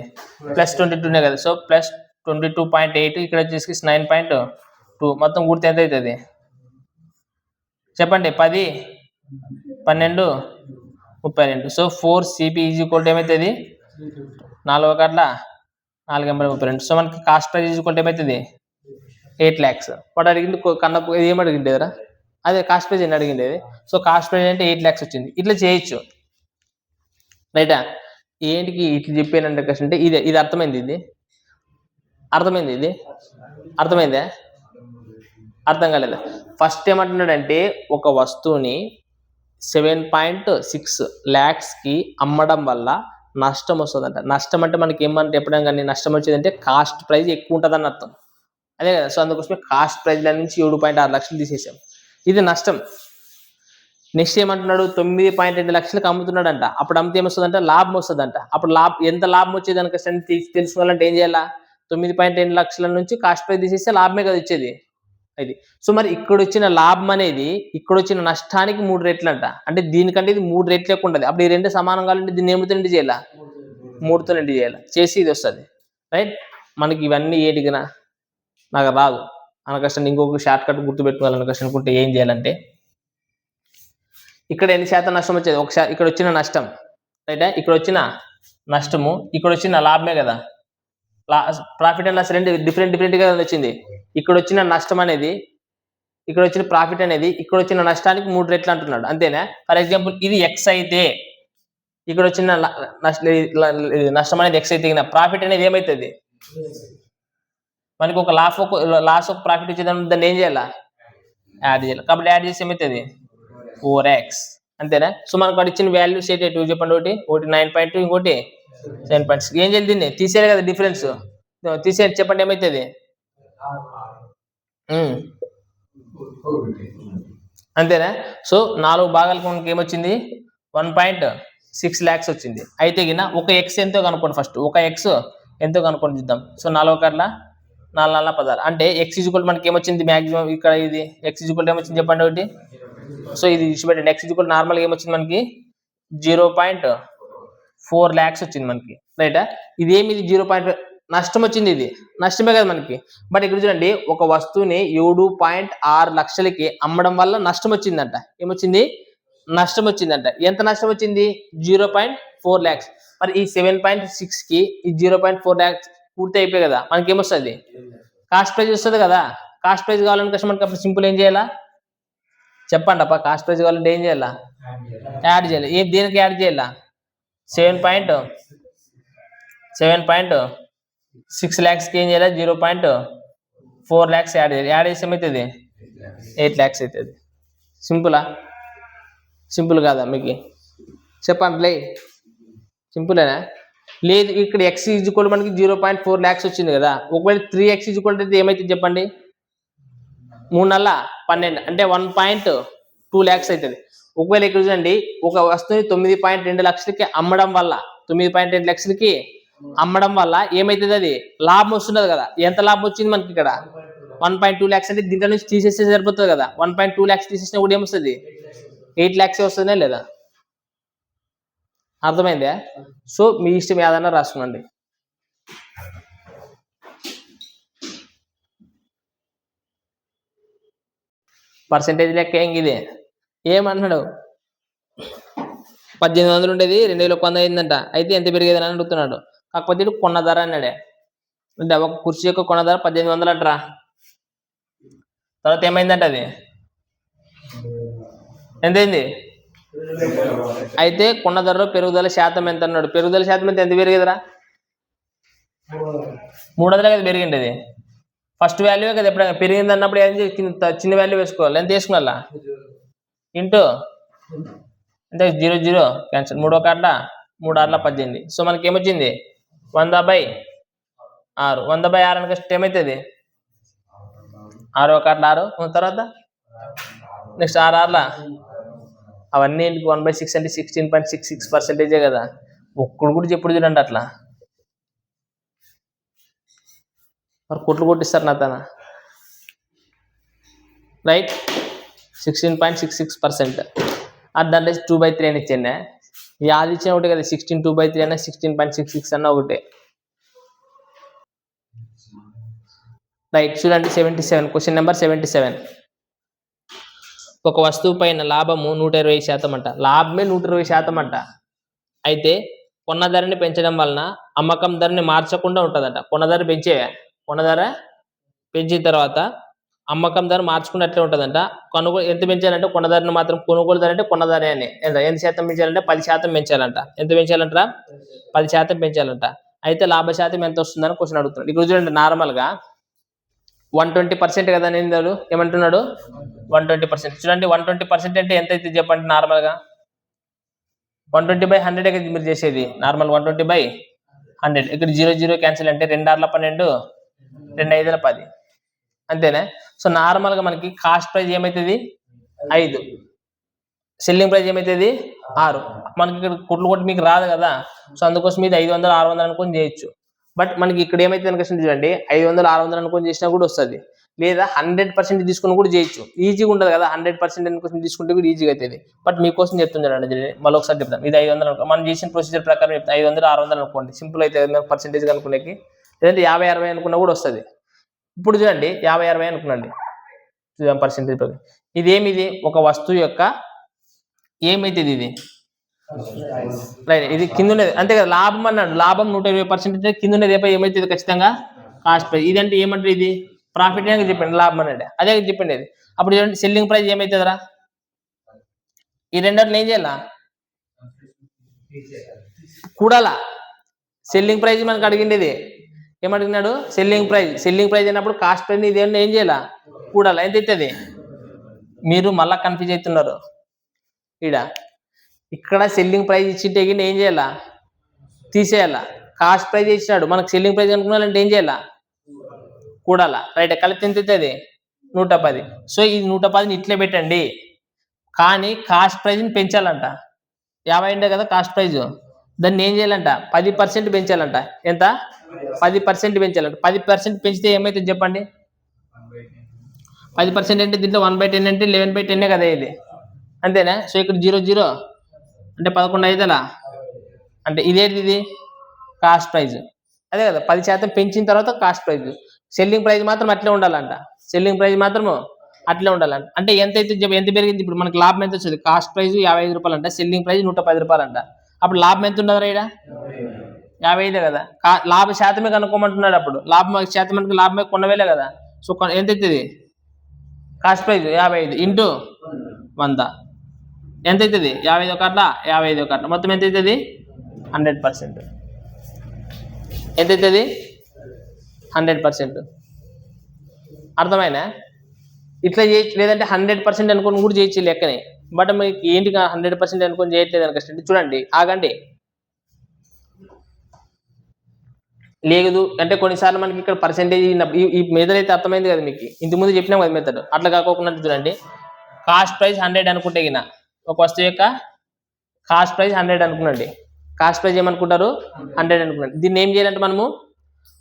+22నే కదా. సో +22.8, ఇక్కడ వచ్చేసి 9.2. మొత్తం కూడితే ఎంత అవుతుంది చెప్పండి, 10, 12, 32. సో 4CP = ఏమవుతుంది 4 1 4 32. సో మనకి కాస్ట్ ప్రైస్ ఏమవుతుంది 8 lakhs. వాడు అడిగింది కన్నప్పు ఏం అడిగిండేదిరా, అదే కాస్ట్ ప్రైస్ అని అడిగిండేది. సో కాస్ట్ ప్రైస్ అంటే 8 lakhs వచ్చింది. ఇట్లా చేయొచ్చు రైటా. ఏంటికి ఇట్లా చెప్పానంటే అంటే ఇది అర్థమైంది, అర్థమైందా, అర్థం కాలేదా. ఫస్ట్ ఏమంటున్నాడంటే, ఒక వస్తువుని 7.6 lakhsకి అమ్మడం వల్ల నష్టం వస్తుందంట. నష్టం అంటే మనకి ఏమంటే ఎప్పుడైనా కానీ నష్టం వచ్చేదంటే కాస్ట్ ప్రైస్ ఎక్కువ ఉంటుందని అర్థం, అదే కదా. సో అందుకోసమే కాస్ట్ ప్రైస్ నుంచి 7.6 లక్షలు తీసేసాం. ఇది నష్టం. నెక్స్ట్ ఏమంటున్నాడు 9.2 లక్షలకు అమ్ముతున్నాడంట. అప్పుడు అమ్మితే ఏమొస్తుందంట, లాభం వస్తుందంట. అప్పుడు ఎంత లాభం వచ్చేది దానికి తెలుసుకోవాలంటే ఏం చేయాలా, 9.2 లక్షల నుంచి కాస్ట్ ప్రైస్ తీసేస్తే లాభమే కదా ఇచ్చేది అది. సో మరి ఇక్కడ వచ్చిన లాభం అనేది ఇక్కడ వచ్చిన నష్టానికి 3 రెట్లు అంట. అంటే దీనికంటే ఇది 3 రెట్లు ఎక్కువ ఉంటుంది. అప్పుడు ఈ రెండు సమానం కావాలంటే దీన్ని ఏమితో ఎండి చేయాలా, 3తో ఎండి చేయాలి. చేసి ఇది వస్తుంది. రైట్, మనకి ఇవన్నీ ఏటిగినా నాకు రాదు అనకష్టం. ఇంకొక షార్ట్ కట్ గుర్తుపెట్టుకోవాలనకష్టం అనుకుంటే ఏం చేయాలంటే, ఇక్కడ ఎన్ని శాతం నష్టం వచ్చేది, ఇక్కడ వచ్చిన నష్టం రైట్, ఇక్కడ వచ్చిన నష్టము ఇక్కడ వచ్చిన లాభమే కదా. ప్రాఫిట్ అండ్ లాస్ రెండు డిఫరెంట్గా వచ్చింది. ఇక్కడ వచ్చిన నష్టం అనేది ఇక్కడ వచ్చిన ప్రాఫిట్ అనేది ఇక్కడ వచ్చిన నష్టానికి 3 రెట్లు అంటున్నాడు, అంతేనా. ఫర్ ఎగ్జాంపుల్ ఇది ఎక్స్ అయితే ఇక్కడ వచ్చిన నష్టం అనేది ఎక్స్ అయితే ప్రాఫిట్ అనేది ఏమవుతుంది, మనకి ఒక లాస్ ఒక ప్రాఫిట్ వచ్చేదాన్ని దాన్ని ఏం చేయాలా, యాడ్ చేయాలి. కాబట్టి యాడ్ చేసి ఏమవుతుంది 4x, అంతేనా. సో మనకు వాడు ఇచ్చిన వాల్యూస్ ఏంటి చెప్పండి, ఒకటి 9.2 ఇంకోటి 7.6. ఏం చేయాలి, దీన్ని తీసేయాలి కదా, డిఫరెన్స్ తీసేయాలి. చెప్పండి ఏమవుతుంది, అంతేనా. సో 4 భాగాలకు మనకి ఏమొచ్చింది 1.6 lakhs వచ్చింది. అయితే గిన ఒక ఎక్స్ ఎంతో కనుక్కోండి, ఫస్ట్ ఒక ఎక్స్ ఎంతో కనుక్కొని చూద్దాం. సో 4 కట్ల 4 4 16 అంటే ఎక్స్ ఈక్వల్ మనకి ఏమొచ్చింది మాక్సిమం, ఇక్కడ ఇది ఎక్స్ ఈక్వల్ ఏమొచ్చింది చెప్పండి ఒకటి. సో ఇది ఇచ్చిపెట్టండి, ఎక్స్ ఈక్వల్ నార్మల్గా ఏమొచ్చింది మనకి 0.4 lakhs వచ్చింది మనకి, రైటా. ఇదేమి 0. నష్టం వచ్చింది, ఇది నష్టమే కదా మనకి. బట్ ఇక్కడ చూడండి, ఒక వస్తువుని 7.6 లక్షలకి అమ్మడం వల్ల నష్టం వచ్చిందంట. ఏమొచ్చింది, నష్టం వచ్చిందంట. ఎంత నష్టం వచ్చింది 0.4 lakhs. మరి ఈ 7.6కి ఈ 0.4 lakhs పూర్తి అయిపోయి కదా, మనకి ఏమొస్తుంది కాస్ట్ ప్రైజ్ వస్తుంది కదా. కాస్ట్ ప్రైజ్ కావాలని కష్టం మనకి అప్పుడు సింపుల్ ఏం చేయాలా చెప్పండి అప్ప, కాస్ట్ ప్రైజ్ కావాలంటే ఏం చేయాలా, యాడ్ చేయాలి. దేనికి యాడ్ చేయాలా, 7.6 lakhsకి ఏం చేయాలి 0.4 lakhs యాడ్ చేయాలి. యాడ్ చేసి ఏమవుతుంది 8 lakhs అవుతుంది. సింపుల్ కాదా మీకు చెప్పండి, సింపులేనా. లేదు ఇక్కడ ఎక్స్ ఈజ్వల్ మనకి 0.4 lakhs వచ్చింది కదా. ఒకవేళ 3x ఈజ్వల్ అయితే ఏమైతుంది చెప్పండి, 3 12 అంటే 1.2 lakhs అవుతుంది. ఒకవేళ ఇక్కడ చూడండి, ఒక వస్తువుని 9.2 లక్షలకి అమ్మడం వల్ల 9.2 లక్షలకి అమ్మడం వల్ల ఏమైతుంది, అది లాభం వస్తున్నది కదా. ఎంత లాభం వచ్చింది మనకి ఇక్కడ 1.2 lakhs అంటే దీంట్లో నుంచి తీసేస్తే సరిపోతుంది కదా. 1.2 lakhs తీసేసినా కూడా ఏమొస్తుంది 8 lakhs వస్తుందా లేదా, అర్థమైందా. సో మీ ఇష్టం ఏదన్నా రాసుకోండి. పర్సెంటేజ్ లెక్క ఏం ఇదే ఏమన్నాడు, 1800 ఉండేది 2100 అయిందంట. అయితే ఎంత పెరిగేదని అడుగుతున్నాడు. కాకపోతే కొన్న ధర అన్నాడే, అంటే ఒక కుర్చీ యొక్క కొన్న ధర 1800 అంటరా. తర్వాత ఏమైందంట, అది ఎంతైంది. అయితే కొన్న ధరలో పెరుగుదల శాతం ఎంత అన్నాడు. పెరుగుదల శాతం ఎంత పెరిగేదిరా 300 కదా పెరిగింది. అది ఫస్ట్ వాల్యూవే కదా. ఎప్పుడైనా పెరిగింది అన్నప్పుడు ఏం చిన్న వాల్యూ వేసుకోవాలి. ఎంత వేసుకోవాలా ఇంటూ అంటే 0 0 క్యాన్సల్, 3 1 3 6 18. సో మనకి ఏమొచ్చింది 100/6. 100/6 అని కష్టం ఏమవుతుంది 6 1 6. తర్వాత నెక్స్ట్ 6 6 అవన్నీ 1/6 అంటే 16.66% కదా. ఒక్కడు కూడా చెప్పుడు చూడండి అట్లా. మరి కొట్లు కొట్టిస్తారు నా తన, రైట్. 16.66%. దాంట్లో 2/3 అని ఇచ్చిండే. అది ఇచ్చిన ఒకటి కదా, 16 2/3 అన్న 16.66 అన్న ఒకటే, రైట్. చూడండి 77, క్వశ్చన్ నెంబర్ 77. ఒక వస్తువు పైన లాభము 120% అంట. లాభమే 120% అంట. అయితే కొన్న ధరని పెంచడం వలన అమ్మకం ధరని మార్చకుండా ఉంటుందంట. కొన్న ధర పెంచిన తర్వాత అమ్మకం ధర మార్చుకుంటే అట్లే ఉంటుందంట. కొనుగోలు ఎంత పెంచాలంటే కొన్న ధరని మాత్రం, కొనుగోలు ధర అంటే కొన్న ధర అని ఎంత శాతం పెంచాలంటే 10% పెంచాలంట. ఎంత పెంచాలంటారా 10% పెంచాలంట. అయితే లాభ శాతం ఎంత వస్తుందని క్వశ్చన్ అడుగుతున్నాడు. ఇక్కడ చూడండి, నార్మల్గా 120% కదా నేను ఏమంటున్నాడు 120%. చూడండి 120% అంటే ఎంత అయితే చెప్పండి. నార్మల్గా 120/100 కదా మీరు చేసేది. నార్మల్ 120/100. ఇక్కడ 0 0 క్యాన్సిల్ అంటే 2 6 12 2 5 10, అంతేనా. సో నార్మల్గా మనకి కాస్ట్ ప్రైజ్ ఏమవుతుంది 5. సెల్లింగ్ ప్రైస్ ఏమైతుంది 6. మనకి ఇక్కడ కొట్లు కొట్టి మీకు రాదు కదా, సో అందుకోసం ఇది 500 600 అనుకొని చేయొచ్చు. బట్ మనకి ఇక్కడ ఏమైతే కనుక చూడండి 500 600 అనుకొని చేసినా కూడా వస్తుంది, లేదా 100% తీసుకుని కూడా చేయొచ్చు. ఈజీగా ఉండదు కదా 100% అనుకోసం తీసుకుంటే కూడా ఈజీగా అవుతుంది. బట్ మీకోసం చెప్తున్నాను, మళ్ళీ ఒకసారి చెప్తాను. ఇది 500 అనుకో, మనం చేసిన ప్రొసీజర్ ప్రకారం చెప్తాను. 500 600 అనుకోండి, సింపుల్ అయితే పర్సెంటేజ్ కనుక్కునేకి. లేదంటే 50 60 అనుకున్నా కూడా వస్తుంది. ఇప్పుడు చూడండి 50 60 అనుకున్నాండి, చూద్దాం పర్సెంటేజ్. ఇదేమిది ఒక వస్తువు యొక్క ఏమైతుంది ఇది రైట్, ఇది కింద ఉన్నది అంతే కదా. లాభం అన్నాడు, లాభం 120% కింద ఉన్నది ఏమైతుంది ఖచ్చితంగా కాస్ట్ ప్రైస్. ఇదంటే ఏమంటారు, ఇది ప్రాఫిట్ అని చెప్పండి, లాభం అన్నాడు అదే చెప్పండి. అది అప్పుడు చూడండి సెల్లింగ్ ప్రైస్ ఏమైతుందిరా, ఈ రెండోట్లు ఏం చేయాలా కూడాలా. సెల్లింగ్ ప్రైస్ మనకు అడిగిండేది ఏమడిగినాడు, సెల్లింగ్ ప్రైస్ అయినప్పుడు కాస్ట్ ప్రైస్ ఇదేమన్నా ఏం చేయాలా కూడాలా. ఎంత అవుతుంది, మీరు మళ్ళా కన్ఫ్యూజ్ అవుతున్నారు. ఇక్కడ సెల్లింగ్ ప్రైస్ ఇచ్చింటే ఏం చేయాలా తీసేయాలా. కాస్ట్ ప్రైస్ ఇచ్చినాడు, మనకు సెల్లింగ్ ప్రైస్ అనుకున్నాలంటే ఏం చేయాలా కూడాలా. రైట్, కలిపి ఎంత అవుతుంది 110. సో ఈ 110ని ఇట్లే పెట్టండి, కానీ కాస్ట్ ప్రైజ్ని పెంచాలంట. 50 ఉండే కదా కాస్ట్ ప్రైజ్, దాన్ని ఏం చేయాలంట 10% పెంచాలంట. ఎంత 10% పెంచాలంట. 10% పెంచితే ఏమైతుంది చెప్పండి, 10% అంటే దీంట్లో 1/10 అంటే 11/10 కదా ఇది, అంతేనా. సో ఇక్కడ 0 0 అంటే 11 అవుతుందా, అంటే ఇదేంటిది కాస్ట్ ప్రైజ్, అదే కదా 10% పెంచిన తర్వాత కాస్ట్ ప్రైజ్. సెల్లింగ్ ప్రైస్ మాత్రం అట్లే ఉండాలంట, సెల్లింగ్ ప్రైస్ మాత్రం అట్లే ఉండాలంట. అంటే ఎంత అయితే ఎంత పెరిగింది, ఇప్పుడు మనకి లాభం ఎంత వచ్చింది, కాస్ట్ ప్రైస్ 55 రూపాయలు అంట, సెల్లింగ్ ప్రైస్ 110 రూపాయలు అంట. అప్పుడు లాభం ఎంత ఉండదు ఇక్కడ 55 కదా, లాభ శాతమే కనుక్కోమంటున్నాడు. అప్పుడు లాభం శాతం మనకి లాభమే కొన్నవేలే కదా. సో ఎంత అవుతుంది కాస్ట్ ప్రైస్ 55 ఇంటూ 100 ఎంత అవుతుంది 55 ఒకట్ల 55 ఒకట్ల, మొత్తం ఎంత అవుతుంది 100%. ఎంత అవుతుంది 100%. అర్థమైనా, ఇట్లా చేయొచ్చు. లేదంటే 100% అనుకుని కూడా చేయొచ్చు లెక్కనే. బట్ మీకు ఏంటి 100% అనుకుని చేయట్లేదు అనుకోండి, చూడండి ఆగండి. లేదు అంటే కొన్నిసార్లు మనకి ఇక్కడ పర్సెంటేజ్ ఈ మెథడ్ అయితే అర్థమైంది కదా మీకు, ఇంతకుముందు చెప్పినాం కదా మెథడ్. అట్లా కాకుండా చూడండి, కాస్ట్ ప్రైస్ 100 అనుకుంటే గిన ఒక వస్తువు యొక్క కాస్ట్ ప్రైస్ 100 అనుకున్నాండి. కాస్ట్ ప్రైస్ ఏమనుకుంటారు 100 అనుకున్నాడు. దీన్ని ఏం చేయాలంటే మనము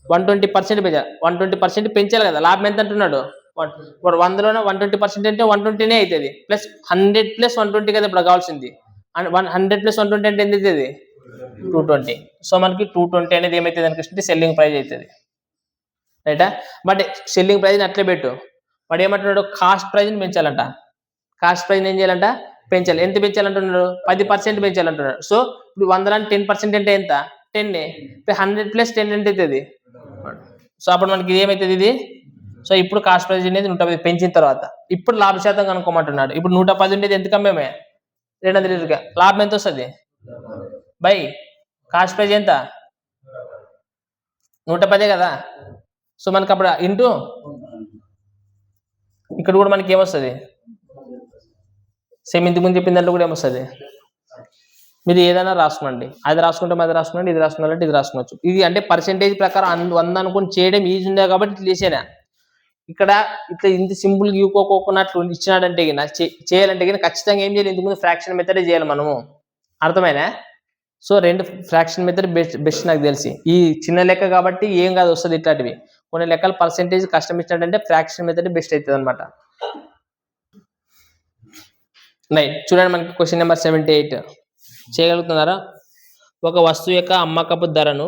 120% పెంచాలి. 120% పెంచాలి కదా. లాభం ఎంత అంటున్నాడు 100లోనే 120% అంటే 120నే అవుతుంది. ప్లస్ 100 + 120 కదా ఇప్పుడు కావాల్సింది. 100 + 120 అంటే ఎంత అవుతుంది 220. సో మనకి 220 అనేది ఏమవుతుంది అనుకుంటే సెల్లింగ్ ప్రైస్ అవుతుంది, రైటా. బట్ సెల్లింగ్ ప్రైస్ని అట్లే పెట్టు. వాడు ఏమంటున్నాడు కాస్ట్ ప్రైస్ని పెంచాలంట. కాస్ట్ ప్రైస్ ఏం చేయాలంట పెంచాలి. ఎంత పెంచాలంటున్నాడు 10% పెంచాలంటున్నాడు. సో ఇప్పుడు 100 10% అంటే ఎంత 10. 100 + 10 అంటే అవుతుంది. సో అప్పుడు మనకి ఇది ఏమవుతుంది ఇది. సో ఇప్పుడు కాస్ట్ ప్రైస్ అనేది 110 పెంచిన తర్వాత ఇప్పుడు లాభ శాతం కనుక్కోమంటున్నాడు. ఇప్పుడు 110 ఉండేది ఎంత కమ్మేమే 200. లాభం ఎంత వస్తుంది బై కాస్ట్ ప్రైస్ ఎంత 110 కదా. సో మనకి అప్పుడు ఇంటూ ఇక్కడ కూడా మనకి ఏమొస్తుంది సేమ్ ఇంతకు ముందు చెప్పిన దాంట్లో కూడా ఏమొస్తుంది. మీరు ఏదైనా రాసుకోండి, అది రాసుకుంటే అది రాసుకోండి, ఇది రాసుకున్నారంటే ఇది రాసుకోవచ్చు. ఇది అంటే పర్సెంటేజ్ ప్రకారం 100 అనుకుని చేయడం ఈజీ ఉండే కాబట్టి ఇట్లా చేసేనా. ఇక్కడ ఇట్లా ఇంత సింపుల్గా ఇవ్వకోకున్నట్లు ఇచ్చినాడంటే చేయాలంటే ఖచ్చితంగా ఏం చేయాలి, ఇంతకుముందు ఫ్రాక్షన్ మెథడే చేయాలి మనము. అర్థమైనా. సో 2 ఫ్రాక్షన్ మెథడ్ బెస్ట్ నాకు తెలిసి. ఈ చిన్న లెక్క కాబట్టి ఏం కాదు వస్తుంది ఇట్లాంటివి. కొన్ని లెక్కలు పర్సెంటేజ్ కష్టం ఇచ్చినట్టంటే ఫ్రాక్షన్ మెథడ్ బెస్ట్ అవుతుంది అనమాట. రైట్, చూడండి మనకి క్వశ్చన్ నెంబర్ 78 చేయగలుగుతున్నారా. ఒక వస్తువు యొక్క అమ్మకపు ధరను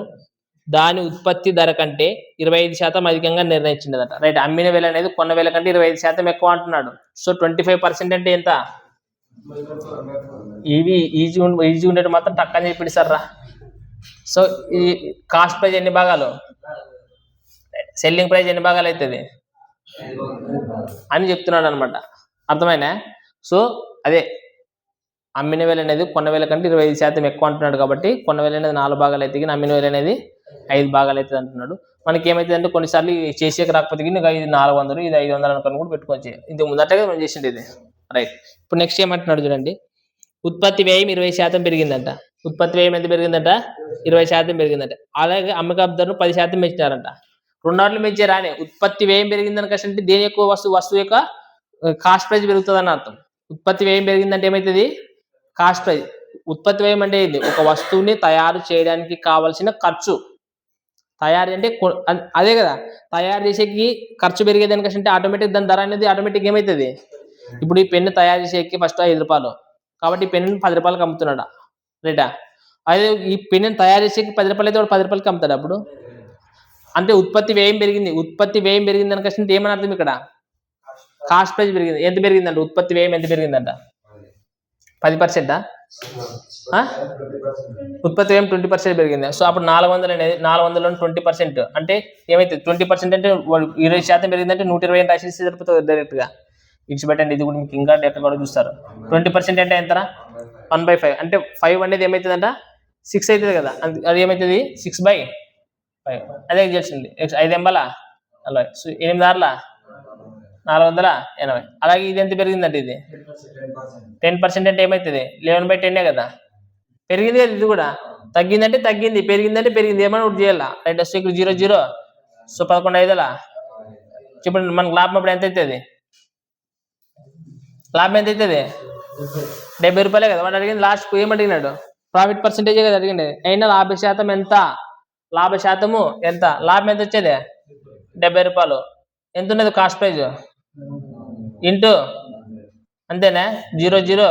దాని ఉత్పత్తి ధర కంటే 25% అధికంగా నిర్ణయించిందట. రైట్, అమ్మిన వేల అనేది కొన్న వేల కంటే 25% ఎక్కువ అంటున్నాడు. సో 25% అంటే ఎంత, ఇవి ఈజీ ఉండేది మాత్రం టక్కని చెప్పి సార్ రా. సో ఈ కాస్ట్ ప్రైస్ ఎన్ని భాగాలు, సెల్లింగ్ ప్రైస్ ఎన్ని భాగాలు అవుతుంది అని చెప్తున్నాడు అనమాట. అర్థమైనా. సో అదే అమ్మిన వేల అనేది కొన్న వేల కంటే 25% ఎక్కువ అంటున్నాడు కాబట్టి కొన్న వేల అనేది 4 భాగాలు అవుతుంది, అమ్మిన వేల అనేది 5 భాగాలు అవుతుంది అంటున్నాడు. మనకి ఏమైతుంది అంటే కొన్నిసార్లు చేసేక రాకపోతే ఇది 400 ఇది 500 అనుకుని కూడా పెట్టుకోవచ్చు. ఇంతకు ముందటగా మనం చేసింది ఇది. రైట్, ఇప్పుడు నెక్స్ట్ ఏమంటున్నాడు చూడండి. ఉత్పత్తి వ్యయం 20% పెరిగిందంట. ఉత్పత్తి వ్యయం ఎంత పెరిగిందంట 20% పెరిగిందంట. అలాగే అమ్మకపు ధరను 10% పెంచినారంట. 2 నాట్లు పెంచే రానే ఉత్పత్తి వ్యయం పెరిగిందని అంటే దేని ఎక్కువ వస్తువు యొక్క కాస్ట్ ప్రైస్ పెరుగుతుంది అని అర్థం. ఉత్పత్తి వ్యయం పెరిగిందంటే ఏమవుతుంది? Cost price. ఉత్పత్తి వ్యయం అంటే ఏంది? ఒక వస్తువుని తయారు చేయడానికి కావాల్సిన ఖర్చు. తయారు అంటే అదే కదా, తయారు చేసేకి ఖర్చు పెరిగేదానికంటే ఆటోమేటిక్ దాని ధర అనేది ఆటోమేటిక్ ఏమవుతుంది? ఇప్పుడు ఈ పెన్ను తయారు చేసేకి ఫస్ట్ 5 రూపాయలు, కాబట్టి ఈ పెన్నుని 10 రూపాయలకి అమ్ముతున్నాడా, రైటా? అదే ఈ పెన్నుని తయారు చేసేకి 10 రూపాయలు అయితే వాడు 10 రూపాయలకి అమ్ముతాడు. అప్పుడు అంటే ఉత్పత్తి వ్యయం పెరిగింది. ఉత్పత్తి వ్యయం పెరిగింది దానికంటే ఏమని అర్థం ఇక్కడ? కాస్ట్ ప్రైస్ పెరిగింది. ఎంత పెరిగిందంట? ఉత్పత్తి వ్యయం ఎంత పెరిగిందంట? 10%. ఉత్పత్తి వ్యయం 20% పెరిగింది. సో అప్పుడు 400 అనేది 400లో 20% అంటే ఏమైతే 20% అంటే 20% పెరిగిందంటే 120 రాసేసి సరిపోతుంది డైరెక్ట్ గా. ఇచ్చిపెట్టండి, ఇది కూడా మీకు ఇంకా డేటా కూడా చూస్తారు. 20% అంటే ఎంతరా? 1/5 అంటే 5 అనేది ఏమవుతుందంట? 6 అవుతుంది కదా, అది ఏమవుతుంది? 6/5. అదే తెలిసింది. 5 ఎంబలా 40, సో 8 ఆర్ల 480. అలాగే ఇది ఎంత పెరిగిందంటే ఇది 10% అంటే ఏమవుతుంది? 11/10 కదా, పెరిగింది కదా. ఇది కూడా తగ్గిందంటే తగ్గింది, పెరిగిందంటే పెరిగింది, ఏమైనా ఒకటి చేయాలా, రైట్? సో ఇక్కడ 0 0, సో 11/5. చెప్పండి మనకు లాభం అప్పుడు ఎంత అవుతుంది? లాభం ఎంత అవుతుంది? 70 రూపాయలే కదా. వాడు అడిగింది లాస్ట్ ఏమడిగినాడు? ప్రాఫిట్ పర్సెంటేజే కదా అడిగింది. అయినా 50% ఎంత? లాభ శాతము ఎంత? లాభం ఎంత వచ్చేది? 70 రూపాయలు. ఎంత ఉన్నది కాస్ట్ ప్రైజ్? ఇంటూ అంతేనా? 0 0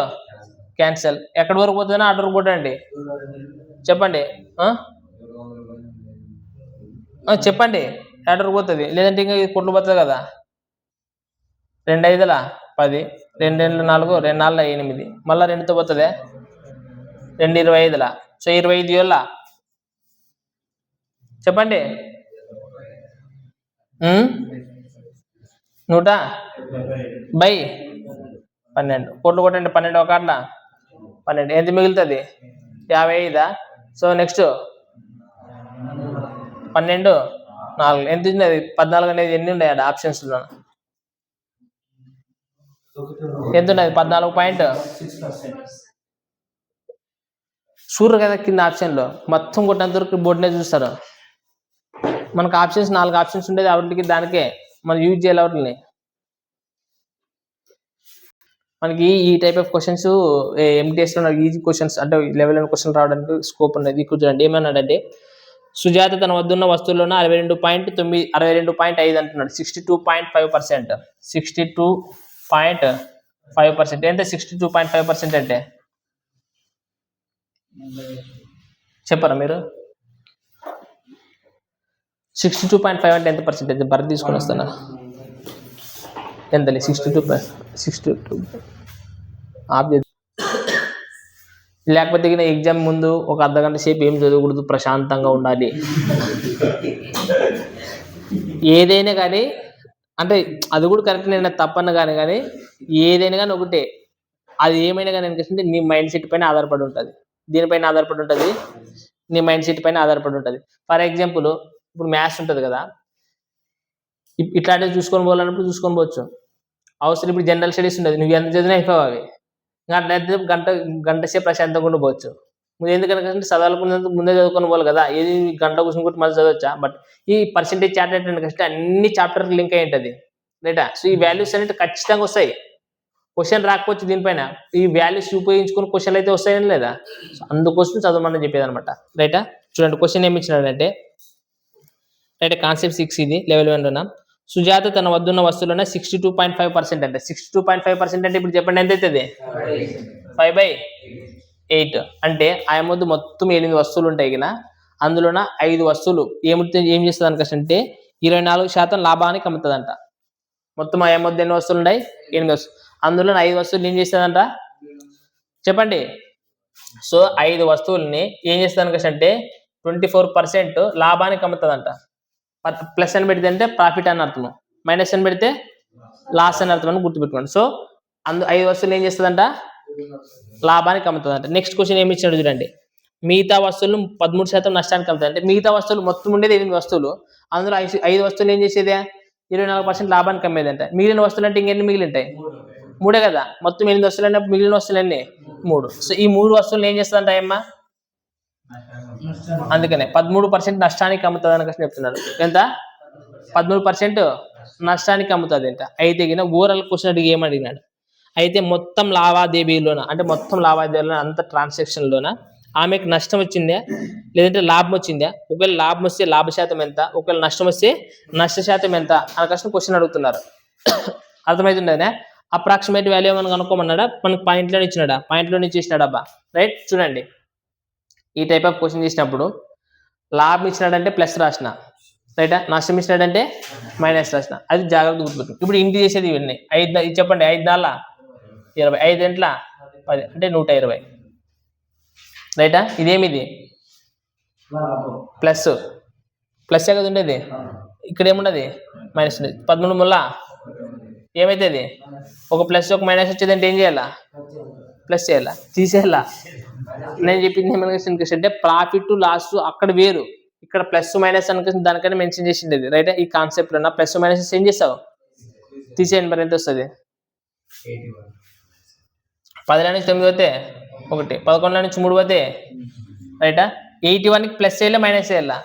క్యాన్సల్. ఎక్కడి వరకు పోతుందో అటు వరకు పోతండి. చెప్పండి చెప్పండి, ఎక్కడి వరకు పోతుంది? లేదంటే ఇంకా కొట్లు పోతుంది కదా. 2 5 10, 2 2 4, 2 4 8, మళ్ళీ 2తో పోతుంది. 2 25. సో 25 ఏళ్ళ చెప్పండి. 100/12 కోట్లు కొట్టండి. 12 ఒక అట్లా 12 ఎంత మిగులుతుంది? 55. సో నెక్స్ట్ 12 4 ఎంత ఉంది? అది 14 అనేది ఎన్ని ఉన్నాయి అక్కడ ఆప్షన్స్లో? ఎంత ఉన్నది? 14.6. చూడరు కదా కింద ఆప్షన్లో, మొత్తం కొట్టినంత వరకు బోర్డునే చూస్తారు. మనకు ఆప్షన్స్ 4 ఆప్షన్స్ ఉండేది, వాటికి దానికే మనం యూజ్ చేయాలి వాటిని. మనకి ఈ టైప్ ఆఫ్ క్వశ్చన్స్ ఎంటీఎస్లో ఈజీ క్వశ్చన్స్ అంటే లెవెల్ 1 క్వశ్చన్ రావడానికి స్కోప్ ఉన్నది. ఇక్కడ చూడండి ఏమన్నాడంటే, సుజాత తన వద్దున్న వస్తువుల్లోన 62.5 అంటున్నాడు. 62.5%. 62.5%. ఎంత 62.5% అంటే? చెప్పరా మీరు? 62.5 అంటే ఎంత పర్సెంటేజ్? భర్తీ తీసుకొని వస్తాను. ఎంత? 62 లేకపోతే ఎగ్జామ్ ముందు ఒక అర్ధగంట సేపు ఏం చదవకూడదు, ప్రశాంతంగా ఉండాలి. ఏదైనా కానీ అంటే అది కూడా కరెక్ట్, నేను తప్పన్న కానీ ఏదైనా కానీ ఒకటే, అది ఏమైనా కానీ అనిపిస్తుంది నీ మైండ్ సెట్ పైన ఆధారపడి ఉంటుంది. దీనిపైన ఆధారపడి ఉంటుంది, నీ మైండ్ సెట్ పైన ఆధారపడి ఉంటుంది. ఫర్ ఎగ్జాంపుల్ ఇప్పుడు మ్యాథ్స్ ఉంటుంది కదా, ఇట్లాంటివి చూసుకొని పోవాలన్నప్పుడు చూసుకొని పోవచ్చు. అవసరం ఇప్పుడు జనరల్ స్టడీస్ ఉండదు, నువ్వు ఎంత చదివినా అయిపోవు అవి. గంట సేపు ప్రశాంతంగా ఉండిపోవచ్చు. నువ్వు ఎందుకంటే చదవాలనుకున్నంత ముందే చదువుకొని పోవాలి కదా, ఏది గంట కూర్చుని మళ్ళీ చదవచ్చా? బట్ ఈ పర్సెంటేజ్ చాప్టర్ ఏంటంటే అన్ని చాప్టర్కి లింక్ అయి ఉంటుంది, రైటా? సో ఈ వాల్యూస్ అనేవి ఖచ్చితంగా వస్తాయి. క్వశ్చన్ రాకపోవచ్చు దీనిపైన, ఈ వాల్యూస్ ఉపయోగించుకుని క్వశ్చన్లు అయితే వస్తాయని లేదా? సో అందుకోసం చదవమని చెప్పేది అనమాట, రైటా? చూడండి క్వశ్చన్ ఏమి ఇచ్చినాడంటే, రైట్ కాన్సెప్ట్ 6 ఇది లెవెల్ 1లోన. సుజాత తన వద్దున్న వస్తువులోనే 62.5% అంటే 62.5% అంటే ఇప్పుడు చెప్పండి ఎంత అవుతుంది? 5/8 అంటే ఆయన వద్ద మొత్తం 8 వస్తువులు ఉంటాయి కదా, అందులోన 5 వస్తువులు ఏం చేస్తుంది అనుకంటే 24% లాభానికి అమ్ముతుందంట. మొత్తం ఆయన వద్ద ఎన్ని వస్తువులు ఉన్నాయి? 8 వస్తువులు. అందులో 5 వస్తువులు ఏం చేస్తుందంట చెప్పండి. సో 5 వస్తువుల్ని ఏం చేస్తుంది అనుకంటే 24% లాభానికి అమ్ముతుందంట. ప్లస్ అని పెడితే అంటే ప్రాఫిట్ అని అర్థం, మైనస్ అని పెడితే లాస్ అని అర్థం అని గుర్తుపెట్టుకోండి. సో 5 వస్తువులు ఏం చేస్తుందంట? లాభానికి అమ్ముతుందంట. నెక్స్ట్ క్వశ్చన్ ఏమి ఇచ్చాడు చూడండి, మిగతా వస్తువులు 13% నష్టానికి అమ్ముతాయి. అంటే మిగతా వస్తువులు మొత్తం ఉండేది 8 వస్తువులు, అందులో 5 వస్తువులు ఏం చేసేది? 24% లాభానికి అమ్మేదంట. మిగిలిన వస్తువులు అంటే ఇంకెన్ని మిగిలి ఉంటాయి? 3 కదా. మొత్తం 8 వస్తువులు అన్నప్పుడు మిగిలిన వస్తువులు అన్ని 3. సో ఈ 3 వస్తువులు ఏం చేస్తుందంట అమ్మా? అందుకనే 13% నష్టానికి అమ్ముతుంది అని చెప్తున్నాడు. ఎంత? 13% నష్టానికి అమ్ముతుంది అంట. అయితే ఓవరాల్ క్వశ్చన్ అడిగి ఏమడిగినాడు అయితే మొత్తం లావాదేవీలోన అంటే మొత్తం లావాదేవీలో అంత ట్రాన్సాక్షన్లోన ఆమెకు నష్టం వచ్చిందా లేదంటే లాభం వచ్చిందా, ఒకవేళ లాభం వస్తే లాభ శాతం ఎంత, ఒకవేళ నష్టం వస్తే నష్ట శాతం ఎంత అనే క్వశ్చన్ అడుగుతున్నారు. అర్థమవుతుండేనా? అప్రాక్సిమేట్ వాల్యూ ఏమని కనుక్కోమన్నాడా, మనకు పాయింట్లో ఇచ్చినాడా, పాయింట్లో నుంచి ఇచ్చినాడు అబ్బా. రైట్, చూడండి ఈ టైప్ ఆఫ్ క్వశ్చన్ చేసినప్పుడు లాభం ఇచ్చినాడంటే ప్లస్ రాసిన, రైటా, నష్టం ఇచ్చినాడంటే మైనస్ రాసిన, అది జాగ్రత్త గుర్తుపెట్టు. ఇప్పుడు ఇంటి చేసేది ఇవన్నీ 5 చెప్పండి, 5 నాళ్ళ 20, 5 ఎంట్ల 10 అంటే 120, రైటా. ఇదేమిది ప్లస్ ప్లస్సే కదా ఉండేది, ఇక్కడ ఏముండదు మైనస్ ఉండేది. 13 ముళ్ళ ఏమవుతుంది, ఒక ప్లస్ ఒక మైనస్ వచ్చేదంటే ఏం చేయాలా, ప్లస్ చేయాలా, తీసేయాలా. నేను చెప్పింది ఏమనిపిస్తుంది అంటే ప్రాఫిట్ లాస్ అక్కడ వేరు, ఇక్కడ ప్లస్ మైనస్ అనుకుని దానికన్నా మెన్షన్ చేసిండేది, రైట్. ఈ కాన్సెప్ట్ లో ప్లస్ మైనస్ ఏం చేస్తావు, తీసేయండి. మరి ఎంత వస్తుంది, 10 నుంచి 9 పోతే 1, 11 నుంచి 3 పోతే, రైటా. 81కి ప్లస్ చేయాలా మైనస్ చేయాలా,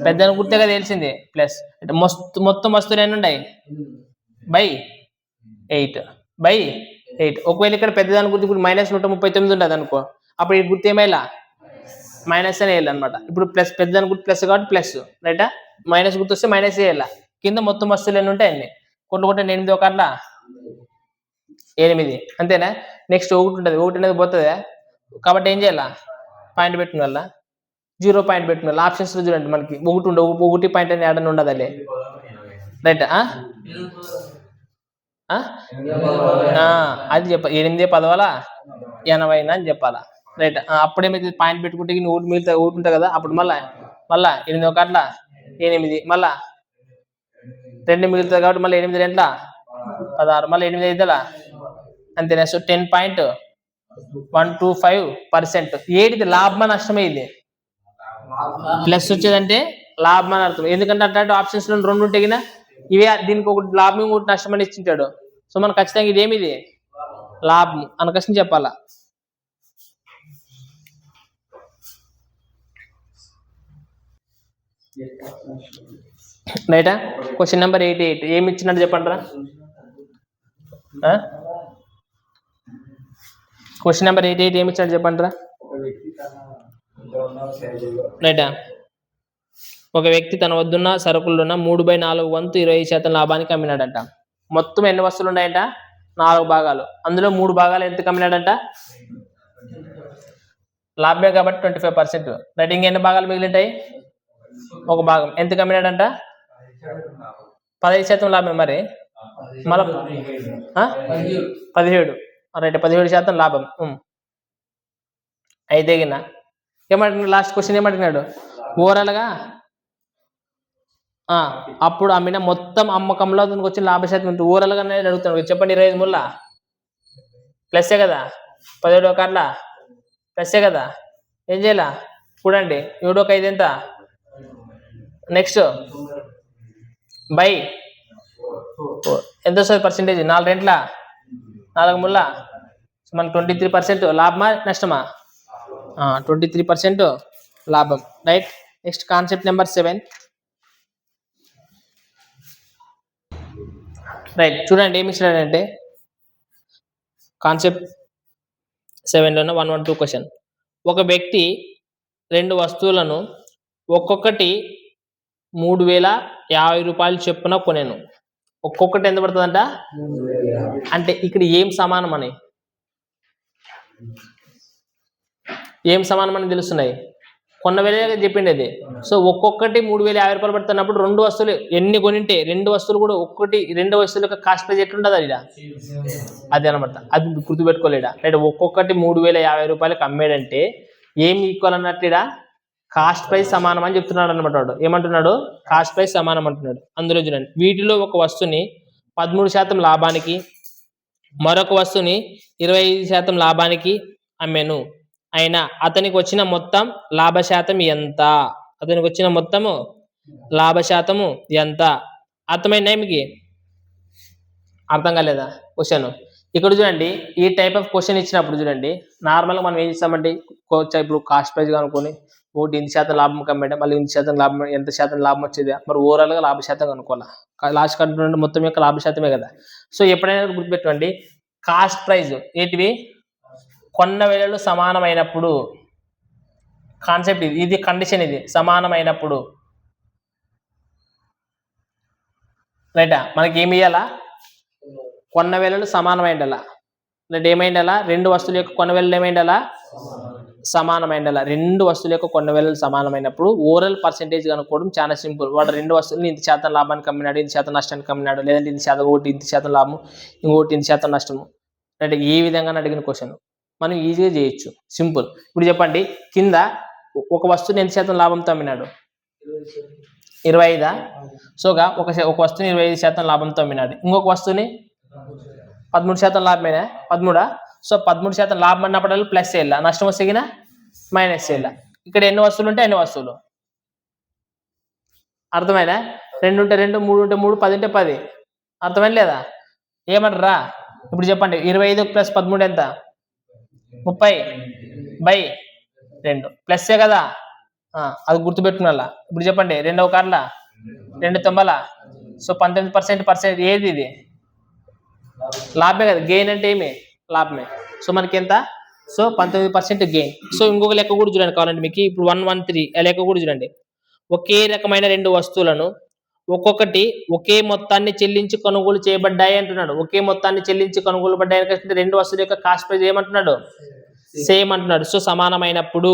పెద్ద గుర్తే కదా తెలిసింది ప్లస్. అంటే మొత్తం వస్తువులు ఎన్ని ఉన్నాయి, బై 8. ఒకవేళ ఇక్కడ పెద్దదాని గుర్తు ఇప్పుడు -139 ఉంటుంది అనుకో, అప్పుడు ఈ గుర్తు ఏమైనా మైనస్ అని వేయాలి అనమాట. ఇప్పుడు ప్లస్ పెద్దదాని గుర్తు ప్లస్ కాబట్టి ప్లస్, రైటా. మైనస్ గుర్తు వస్తే మైనస్ వేయాలా. కింద మొత్తం వస్తువులు ఎన్ని ఉంటాయి అన్ని కొట్టుకుంటే 8 ఒకట్లా 8, అంతేనా. నెక్స్ట్ 1 ఉంటుంది, 1 అనేది పోతుంది కాబట్టి ఏం చేయాలా, పాయింట్ పెట్టుకుని వల్ల 0 పాయింట్ పెట్టుకుని ఆప్షన్స్ చూడండి, మనకి 1 ఉండవు, 1 పాయింట్ అని ఏడని ఉండదు అదే, రైట్. అది చెప్ప 8 పదవాల 80 అని చెప్పాలా, రైట్. అప్పుడేమైతే పాయింట్ పెట్టుకుంటే 1 మిగతా 1 ఉంటుంది కదా, అప్పుడు మళ్ళా 8 ఒకట్ల 8, మళ్ళా 2 మిగులుతుంది కాబట్టి మళ్ళీ 8 2 16, మళ్ళీ 8 అవుతుందా, అంతేనా. సో 10.125%. ఏది లాభమా నష్టమే, ఇది ప్లస్ వచ్చేదంటే లాభం అని అర్థం. ఎందుకంటే అట్లాంటి ఆప్షన్స్ లో 2 ఉంటాయి కదా, ఇవే దీనికి ఒకటి లాభం ఒకటి నష్టం అని ఇచ్చింటాడు. సో మనం ఖచ్చితంగా ఇదేమిది లాభం అని క్వశ్చన్ చెప్పాలా. రైటా. క్వశ్చన్ నెంబర్ 88 ఏమి ఇచ్చినట్టు చెప్పండి రా. క్వశ్చన్ నెంబర్ 88 ఏమి ఇచ్చినట్టు చెప్పండి రా. రైటా. ఒక వ్యక్తి తన వద్దున్న సరుకులున్న 3/4 వంతు 20% లాభానికి అమ్మినాడంట. మొత్తం ఎన్ని వస్తువులు ఉన్నాయంట, 4 భాగాలు, అందులో 3 భాగాలు ఎంత అమ్మినాడంట, లాభమే కాబట్టి 25%, రైట్. ఇంకెన్ని భాగాలు మిగిలింటాయి, 1 భాగం, ఎంత అమ్మినాడంట 15% లాభమే. మరి మళ్ళా 17, రైట్, 17% లాభం. అయితే గిన్న ఏమంటున్నాడు, లాస్ట్ క్వశ్చన్ ఏమంటున్నాడు, ఓవరాల్గా అప్పుడు అమ్మిన మొత్తం అమ్మకంలో అతనికి వచ్చిన లాభశాతం ఎంత ఓవరాల్గా అడుగుతున్నాడు. చెప్పండి, 25 ముళ్ళ ప్లస్సే కదా, 17 ఒకట్ల ప్లస్సే కదా, ఏం చేయాలా చూడండి, 7 ఒక 5 ఎంత, నెక్స్ట్ బై ఎంత వస్తుంది పర్సెంటేజ్, 4 రెంట్ల 4 ముళ్ళ మనకు 23% లాభమా నష్టమా, 23% లాభం, right. Next concept number 7, right. చూడండి ఏమి ఇచ్చినాడంటే కాన్సెప్ట్ 7లోనే 112 క్వశ్చన్. ఒక వ్యక్తి 2 వస్తువులను ఒక్కొక్కటి 3050 రూపాయలు చొప్పున కొనేను. ఒక్కొక్కటి ఎంత పడుతుందంట, అంటే ఇక్కడ ఏం సమానం అని తెలుస్తున్నాయి, కొన్న వేలగా చెప్పిండి అది. సో ఒక్కొక్కటి 3050 రూపాయలు పడుతున్నప్పుడు 2 వస్తువులు ఎన్ని కొనింటే 2 వస్తువులు కూడా ఒక్కటి 2 వస్తువుల యొక్క కాస్ట్ ప్రైస్ ఎట్లుంటుంది అది, అది అనమాట. అది గుర్తుపెట్టుకోలేడా, రైట్. ఒక్కొక్కటి 3050 రూపాయలకి అమ్మేడంటే ఏం ఈక్వల్ అన్నట్టు కాస్ట్ ప్రైస్ సమానం అని చెప్తున్నాడు అనమాట. వాడు ఏమంటున్నాడు, కాస్ట్ ప్రైస్ సమానం అంటున్నాడు. అందులో చూడండి, వీటిలో ఒక వస్తువుని 13% లాభానికి, మరొక వస్తువుని 25% లాభానికి అమ్మాను. అయినా అతనికి వచ్చిన మొత్తం లాభశాతం ఎంత, అతనికి వచ్చిన మొత్తము లాభశాతము ఎంత, అర్థమైందా మీకు, అర్థం కాలేదా క్వశ్చన్. ఇక్కడ చూడండి, ఈ టైప్ ఆఫ్ క్వశ్చన్ ఇచ్చినప్పుడు చూడండి, నార్మల్గా మనం ఏం చేస్తామంటే ఇప్పుడు కాస్ట్ ప్రైస్ కనుక్కొని ఒకటి 8% లాభం కమ్మేయడం, మళ్ళీ 8% లాభం, ఎంత శాతం లాభం వచ్చేది, మరి ఓవరాల్గా లాభశాతం కనుక్కోవాలా. లాస్ట్ కంటే మొత్తం యొక్క లాభశాతమే కదా. సో ఎప్పుడైనా గుర్తుపెట్టుకోండి, కాస్ట్ ప్రైజ్ ఏంటివి కొన్న విలువలు సమానమైనప్పుడు కాన్సెప్ట్ ఇది కండిషన్ ఇది సమానమైనప్పుడు రైటా మనకి ఏమి ఇవ్వాలా కొన్న విలువలు సమానమైండాలా అంటే ఏమైండాలా రెండు వస్తువుల యొక్క కొన్న విలువలు ఏమైండాలా సమానమైండాలా రెండు వస్తువుల యొక్క కొన్న విలువలు సమానమైనప్పుడు ఓవరాల్ పర్సెంటేజ్ కనుక్కోవడం చాలా సింపుల్ వాడు రెండు వస్తువులు ఇంత శాతం లాభానికి అమ్మినాడు ఇంత శాతం నష్టానికి అమ్మినాడు లేదంటే ఇంత శాతం ఒకటి ఇంత శాతం లాభం ఇంకోటి ఇంత శాతం నష్టము అంటే ఏ విధంగా అడిగిన క్వశ్చన్ మనం ఈజీగా చేయొచ్చు సింపుల్ ఇప్పుడు చెప్పండి కింద ఒక వస్తువుని ఎంత శాతం లాభంతో అమ్మినాడు 25 సోగా ఒక వస్తువుని 25% లాభంతో అమ్మినాడు ఇంకొక వస్తువుని 13% లాభమేనా 13 సో 13% లాభం అన్నప్పుడు ప్లస్ చేయాల నష్టం వస్తే మైనస్ చేయాల ఇక్కడ ఎన్ని వస్తువులు ఉంటే అన్ని వస్తువులు అర్థమైనా 2 ఉంటే 2 3 ఉంటే 3 10 ఉంటే 10 అర్థమైన లేదా ఏమంటారా ఇప్పుడు చెప్పండి 25 ప్లస్ 13 ఎంత 30/2 ప్లస్సే కదా అది గుర్తుపెట్టుకున్నా ఇప్పుడు చెప్పండి రెండవ కార్ల 2 తొంభల సో 19% ఏది ఇది లాభమే కదా గెయిన్ అంటే ఏమి లాభమే సో మనకి ఎంత సో 19% గెయిన్ సో ఇంకొక లెక్క కూడా చూడండి కావాలంటే మీకు ఇప్పుడు 113 లెక్క కూడా చూడండి ఒకే రకమైన రెండు వస్తువులను ఒక్కొక్కటి ఒకే మొత్తాన్ని చెల్లించి కొనుగోలు చేయబడ్డాయి అంటున్నాడు ఒకే మొత్తాన్ని చెల్లించి కొనుగోలు పడ్డాయి రెండు వస్తువుల యొక్క కాస్ట్ ప్రైస్ ఏమంటున్నాడు సేమ్ అంటున్నాడు సో సమానమైనప్పుడు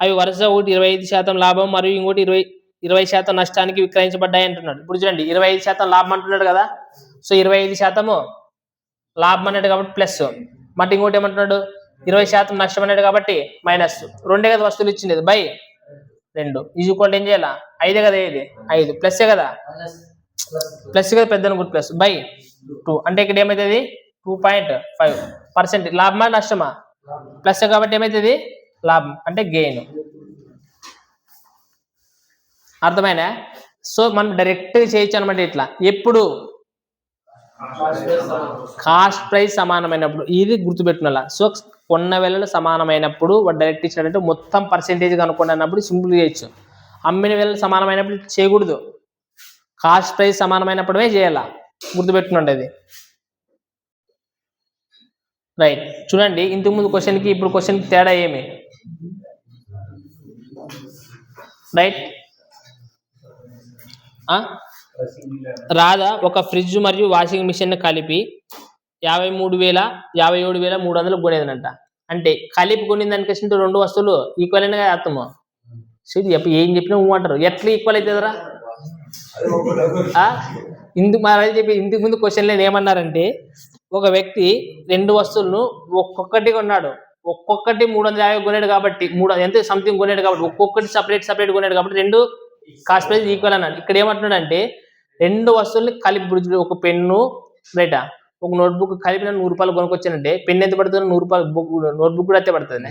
అవి వరుస ఒకటి 25% లాభం మరియు ఇంకోటి 20% నష్టానికి విక్రయించబడ్డాయి అంటున్నాడు ఇప్పుడు చూడండి 25% లాభం అంటున్నాడు కదా సో 25% లాభం అన్నాడు కాబట్టి ప్లస్ మళ్ళీ ఇంకోటి ఏమంటున్నాడు 20% నష్టం అన్నాడు కాబట్టి మైనస్ రెండే కదా వస్తువులు ఇచ్చింది బై 2 ఈక్వల్ ఏం చేయాలా 5 కదా ఏది 5 ప్లస్ కదా ప్లస్ కదా పెద్ద గుడ్ ప్లస్ బై 2 అంటే ఇక్కడ ఏమవుతుంది 2.5% లాభమా నష్టమా ప్లస్ కాబట్టి ఏమవుతుంది లాభం అంటే గెయిన్ అర్థమైనా సో మనం డైరెక్ట్ చేయొచ్చు అనమాట ఇట్లా ఎప్పుడు కాస్ట్ ప్రైస్ సమానమైనప్పుడు ఇది గుర్తుపెట్టుకున్నా సో కొన్న వేళలు సమానమైనప్పుడు వాడు డైరెక్ట్ ఇచ్చినట్టు మొత్తం పర్సెంటేజ్ కనుక్కోండి అన్నప్పుడు సింపుల్ చేయొచ్చు అమ్మిన వేళలు సమానమైనప్పుడు చేయకూడదు కాస్ట్ ప్రైస్ సమానమైనప్పుడే చేయాలా గుర్తుపెట్టుకోండి అది రైట్ చూడండి ఇంతకుముందు క్వశ్చన్కి ఇప్పుడు క్వశ్చన్కి తేడా ఏమి రైట్ రాధా ఒక ఫ్రిడ్జ్ మరియు వాషింగ్ మిషన్ కలిపి 57,300 కొనేదనంట అంటే కలిపి కొనిందానికంటే రెండు వస్తువులు ఈక్వల్ అయినా కదా అర్థము ఏం చెప్పినా అంటారు ఎట్లా ఈక్వల్ అవుతుందిరా ఇందుకు మా చెప్పి ఇంతకు ముందు క్వశ్చన్లో ఏమన్నారంటే ఒక వ్యక్తి రెండు వస్తువులను ఒక్కొక్కటి కొన్నాడు ఒక్కొక్కటి 350 కొనేడు కాబట్టి ఎంత సంథింగ్ కొనేడు కాబట్టి ఒక్కొక్కటి సపరేట్ కొనేడు కాబట్టి రెండు కాస్ట్ ప్రైస్ ఈక్వల్ అన్నాడు ఇక్కడ ఏమంటున్నాడు అంటే రెండు వస్తువుల్ని కలిపి ఒక పెన్ను రైటా ఒక నోట్బుక్ కలిపి 100 రూపాయలు కొనుక్కొచ్చానంటే పెన్ ఎంత పడుతుంది 100 రూపాయలు నోట్బుక్ కూడా అయితే పడుతుంది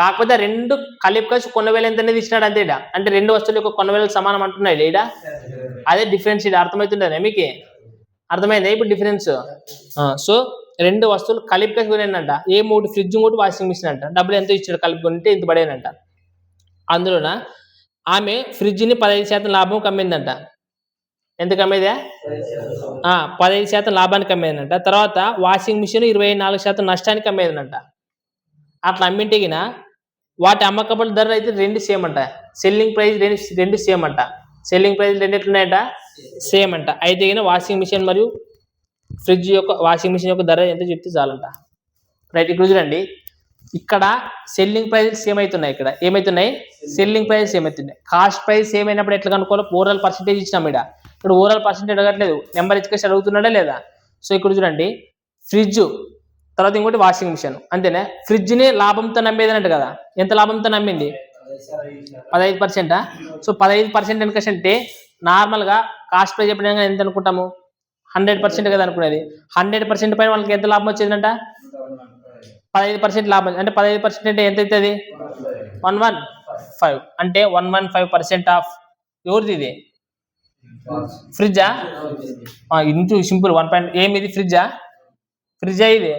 కాకపోతే రెండు కలిపి కలిసి కొన్న వేలు ఎంత అనేది ఇచ్చినాడు అంతే అంటే రెండు వస్తువులు యొక్క కొన్న వేలకు సమానం అంటున్నాయి లేడా అదే డిఫరెన్స్ ఇది అర్థమవుతుండే మీకు అర్థమైందా ఇప్పుడు డిఫరెన్స్ సో రెండు వస్తువులు కలిపి కలిసి కొనేనంట ఒకటి ఫ్రిడ్జ్ ఇంకోటి వాషింగ్ మిషన్ అంట డబ్బులు ఎంతో ఇచ్చాడు కలిపి కొంటే ఇంత పడేనంట అందులోన ఆమె ఫ్రిడ్జ్ని 15% లాభం కమ్మిందంట ఎంత కమ్మేదా 15% లాభానికి అమ్మేదంట తర్వాత వాషింగ్ మిషన్ 24% నష్టానికి అమ్మేదనంట అట్లా అమ్మింటిగిన వాటి అమ్మకబడి ధర అయితే రెండు సేమ్ అంట సెల్లింగ్ ప్రైస్ రెండు సేమ్ అంట సెల్లింగ్ ప్రైస్ రెండు ఎట్లున్నాయంట సేమ్ అంట అయితే వాషింగ్ మిషన్ మరియు ఫ్రిడ్జ్ యొక్క వాషింగ్ మిషన్ యొక్క ధర ఎంత చెప్తే చాలంట రైట్ ఇక్కడ చూడండి ఇక్కడ సెల్లింగ్ ప్రైజెస్ సేమ్ అవుతున్నాయి ఇక్కడ ఏమవుతున్నాయి సెల్లింగ్ ప్రైజెస్ ఏమవుతున్నాయి కాస్ట్ ప్రైస్ సేమ్ అయినప్పుడు ఎట్లా కనుక్కోవాలి ఓవరాల్ పర్సెంటేజ్ ఇచ్చినాం ఇక్కడ ఓవరాల్ పర్సెంటేజ్ అడగట్లేదు నెంబర్ ఇచ్చేసి అడుగుతున్నాడా లేదా సో ఇక్కడ చూడండి ఫ్రిడ్జ్ తర్వాత ఇంకోటి వాషింగ్ మిషన్ అంతేనా ఫ్రిడ్జ్ని లాభంతో నమ్మేదనంట కదా ఎంత లాభంతో నమ్మింది 15%. సో 15% ఎందుకంటే నార్మల్గా కాస్ట్ ప్రైస్ ఎప్పుడైనా ఎంత అనుకుంటాము 100% కదా అనుకునేది 100% పైన వాళ్ళకి ఎంత లాభం వచ్చేదంట 15% లాభం అంటే 15% అంటే ఎంత అవుతుంది 115 అంటే 115% ఆఫ్ ఎవరిది ఇది ఫ్రిడ్జా ఇంటూ సింపుల్ 1. ఏమిది ఫ్రిడ్జా ఇది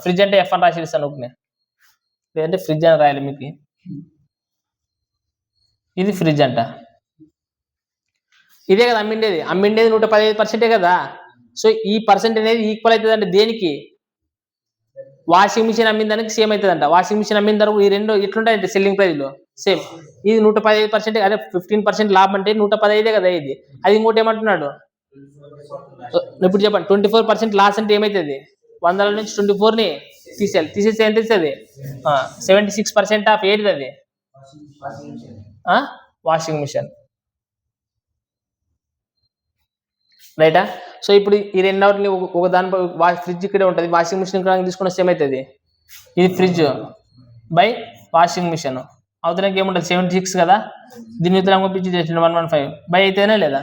ఫ్రిడ్జ్ అంటే F అని రాసి ఇస్తాను ఒకనే లేదంటే ఫ్రిడ్జ్ అని రాయాలి మీకు ఇది ఫ్రిడ్జ్ అంట ఇదే కదా అమ్మిండేది 115% కదా సో ఈ పర్సెంట్ అనేది ఈక్వల్ అవుతుంది అంటే దేనికి వాషింగ్ మిషన్ అమ్మిన దానికి సేమ్ అవుతుందంట. వాషింగ్ మిషన్ అమ్మిన ధర ఈ రెండు ఇట్లుంటాయంటే సెల్లింగ్ ప్రైస్లో సేమ్. ఇది 115%, అదే 15% లాభం అంటే 115 కదా ఇది. అది ఇంకోటి ఏమంటున్నాడు ఇప్పుడు చెప్పండి. 24% లాస్ అంటే ఏమవుతుంది? 100 నుంచి 24ని తీసేయాలి. తీసేస్తే ఎంత ఇస్తుంది? 76% ఆఫ్ ఏది అది? Washing machine. రైటా? సో ఇప్పుడు ఈ రెండవటిని ఒక దానిపై ఫ్రిడ్జ్ ఇక్కడే ఉంటుంది, వాషింగ్ మిషన్ ఇక్కడ తీసుకుని వస్తే ఏమవుతుంది? ఇది ఫ్రిడ్జ్ బై వాషింగ్ మిషన్ అవతలకి ఏముంటుంది? 76 కదా. దీని ఇతర పంపించి 115 బై అయితేనే లేదా?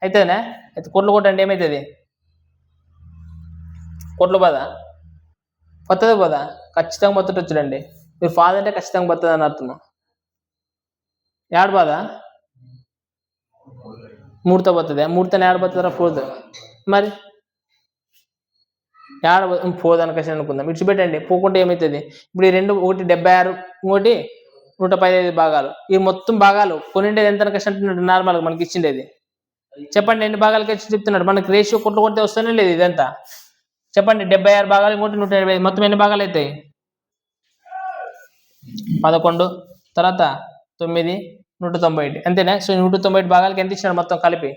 అయితేనే. అయితే కోట్లు కొట్టండి ఏమవుతుంది? కోట్లు పోదా? కొత్తది పోదా? ఖచ్చితంగా పోతుంటే వచ్చుడండి. మీరు ఫాదర్ అంటే ఖచ్చితంగా పోతుంది అని అర్థం. ఏడు బాధ? 3తో పోతుంది. 3తో ఏడు పోతుందా? 4తో. మరి ఏడ పోదాని కష్టం అనుకుందాం. విడిచిపెట్టండి. పోకుంటే ఏమవుతుంది? ఇప్పుడు ఈ రెండు, ఒకటి 76, ఇంకోటి 115 భాగాలు. ఈ మొత్తం భాగాలు కొనిండేది ఎంత కష్టం అంటున్నాడు? నార్మల్గా మనకి ఇచ్చిండేది చెప్పండి. ఎన్ని భాగాలకి వచ్చి చెప్తున్నాడు? మనకి రేషియో కొట్లు కొడితే వస్తూనే లేదు ఇదంతా. చెప్పండి. 76 భాగాలు, ఇంకోటి 180, మొత్తం ఎన్ని భాగాలు అవుతాయి? 11, తర్వాత 9, 191 అంతేనా? సో 191 భాగాలకి ఎంత ఇచ్చినాడు మొత్తం కలిపి?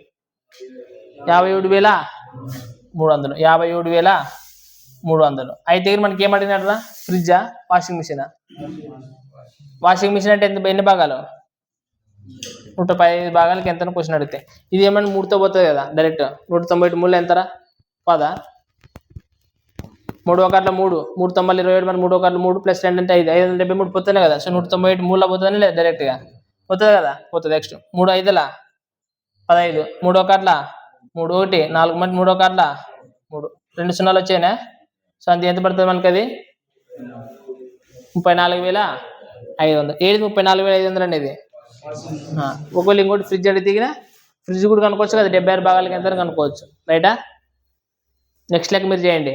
57,300. 57,300. అయితే మనకి ఏమడిగినారా? ఫ్రిడ్జా వాషింగ్ మిషనా? వాషింగ్ మిషన్ అంటే ఎన్ని భాగాలు? 115 భాగాలకి ఎంత క్వశ్చన్ అడిగితే ఇది ఏమన్నా 3తో పోతుంది కదా డైరెక్ట్. 191 మూడు ఎంతరా? 10. 3 1 3, 3 9 27, మరి 3 1 3 ప్లస్ 2 అంటే 5, 573 పోతుంది కదా. సో 191 మూడులో పోతుందని లేదు డైరెక్ట్గా పోతుంది కదా. పోతుంది. నెక్స్ట్ 3 5ల 15, 3 1 3 1 4 మంది 3 1 3, 2 సున్నాలు వచ్చాయినా. సో అంత ఎంత పడుతుంది మనకి? అది 34,500. ఏది 34,500 అనేది? ఒకవేళ ఇంకోటి ఫ్రిడ్జ్ అడిగి దిగిన ఫ్రిడ్జ్ కూడా కనుక్కోవచ్చు కదా. 76 భాగాలకి ఎంత కనుక్కోవచ్చు. రైటా? నెక్స్ట్ లెక్క మీరు చేయండి.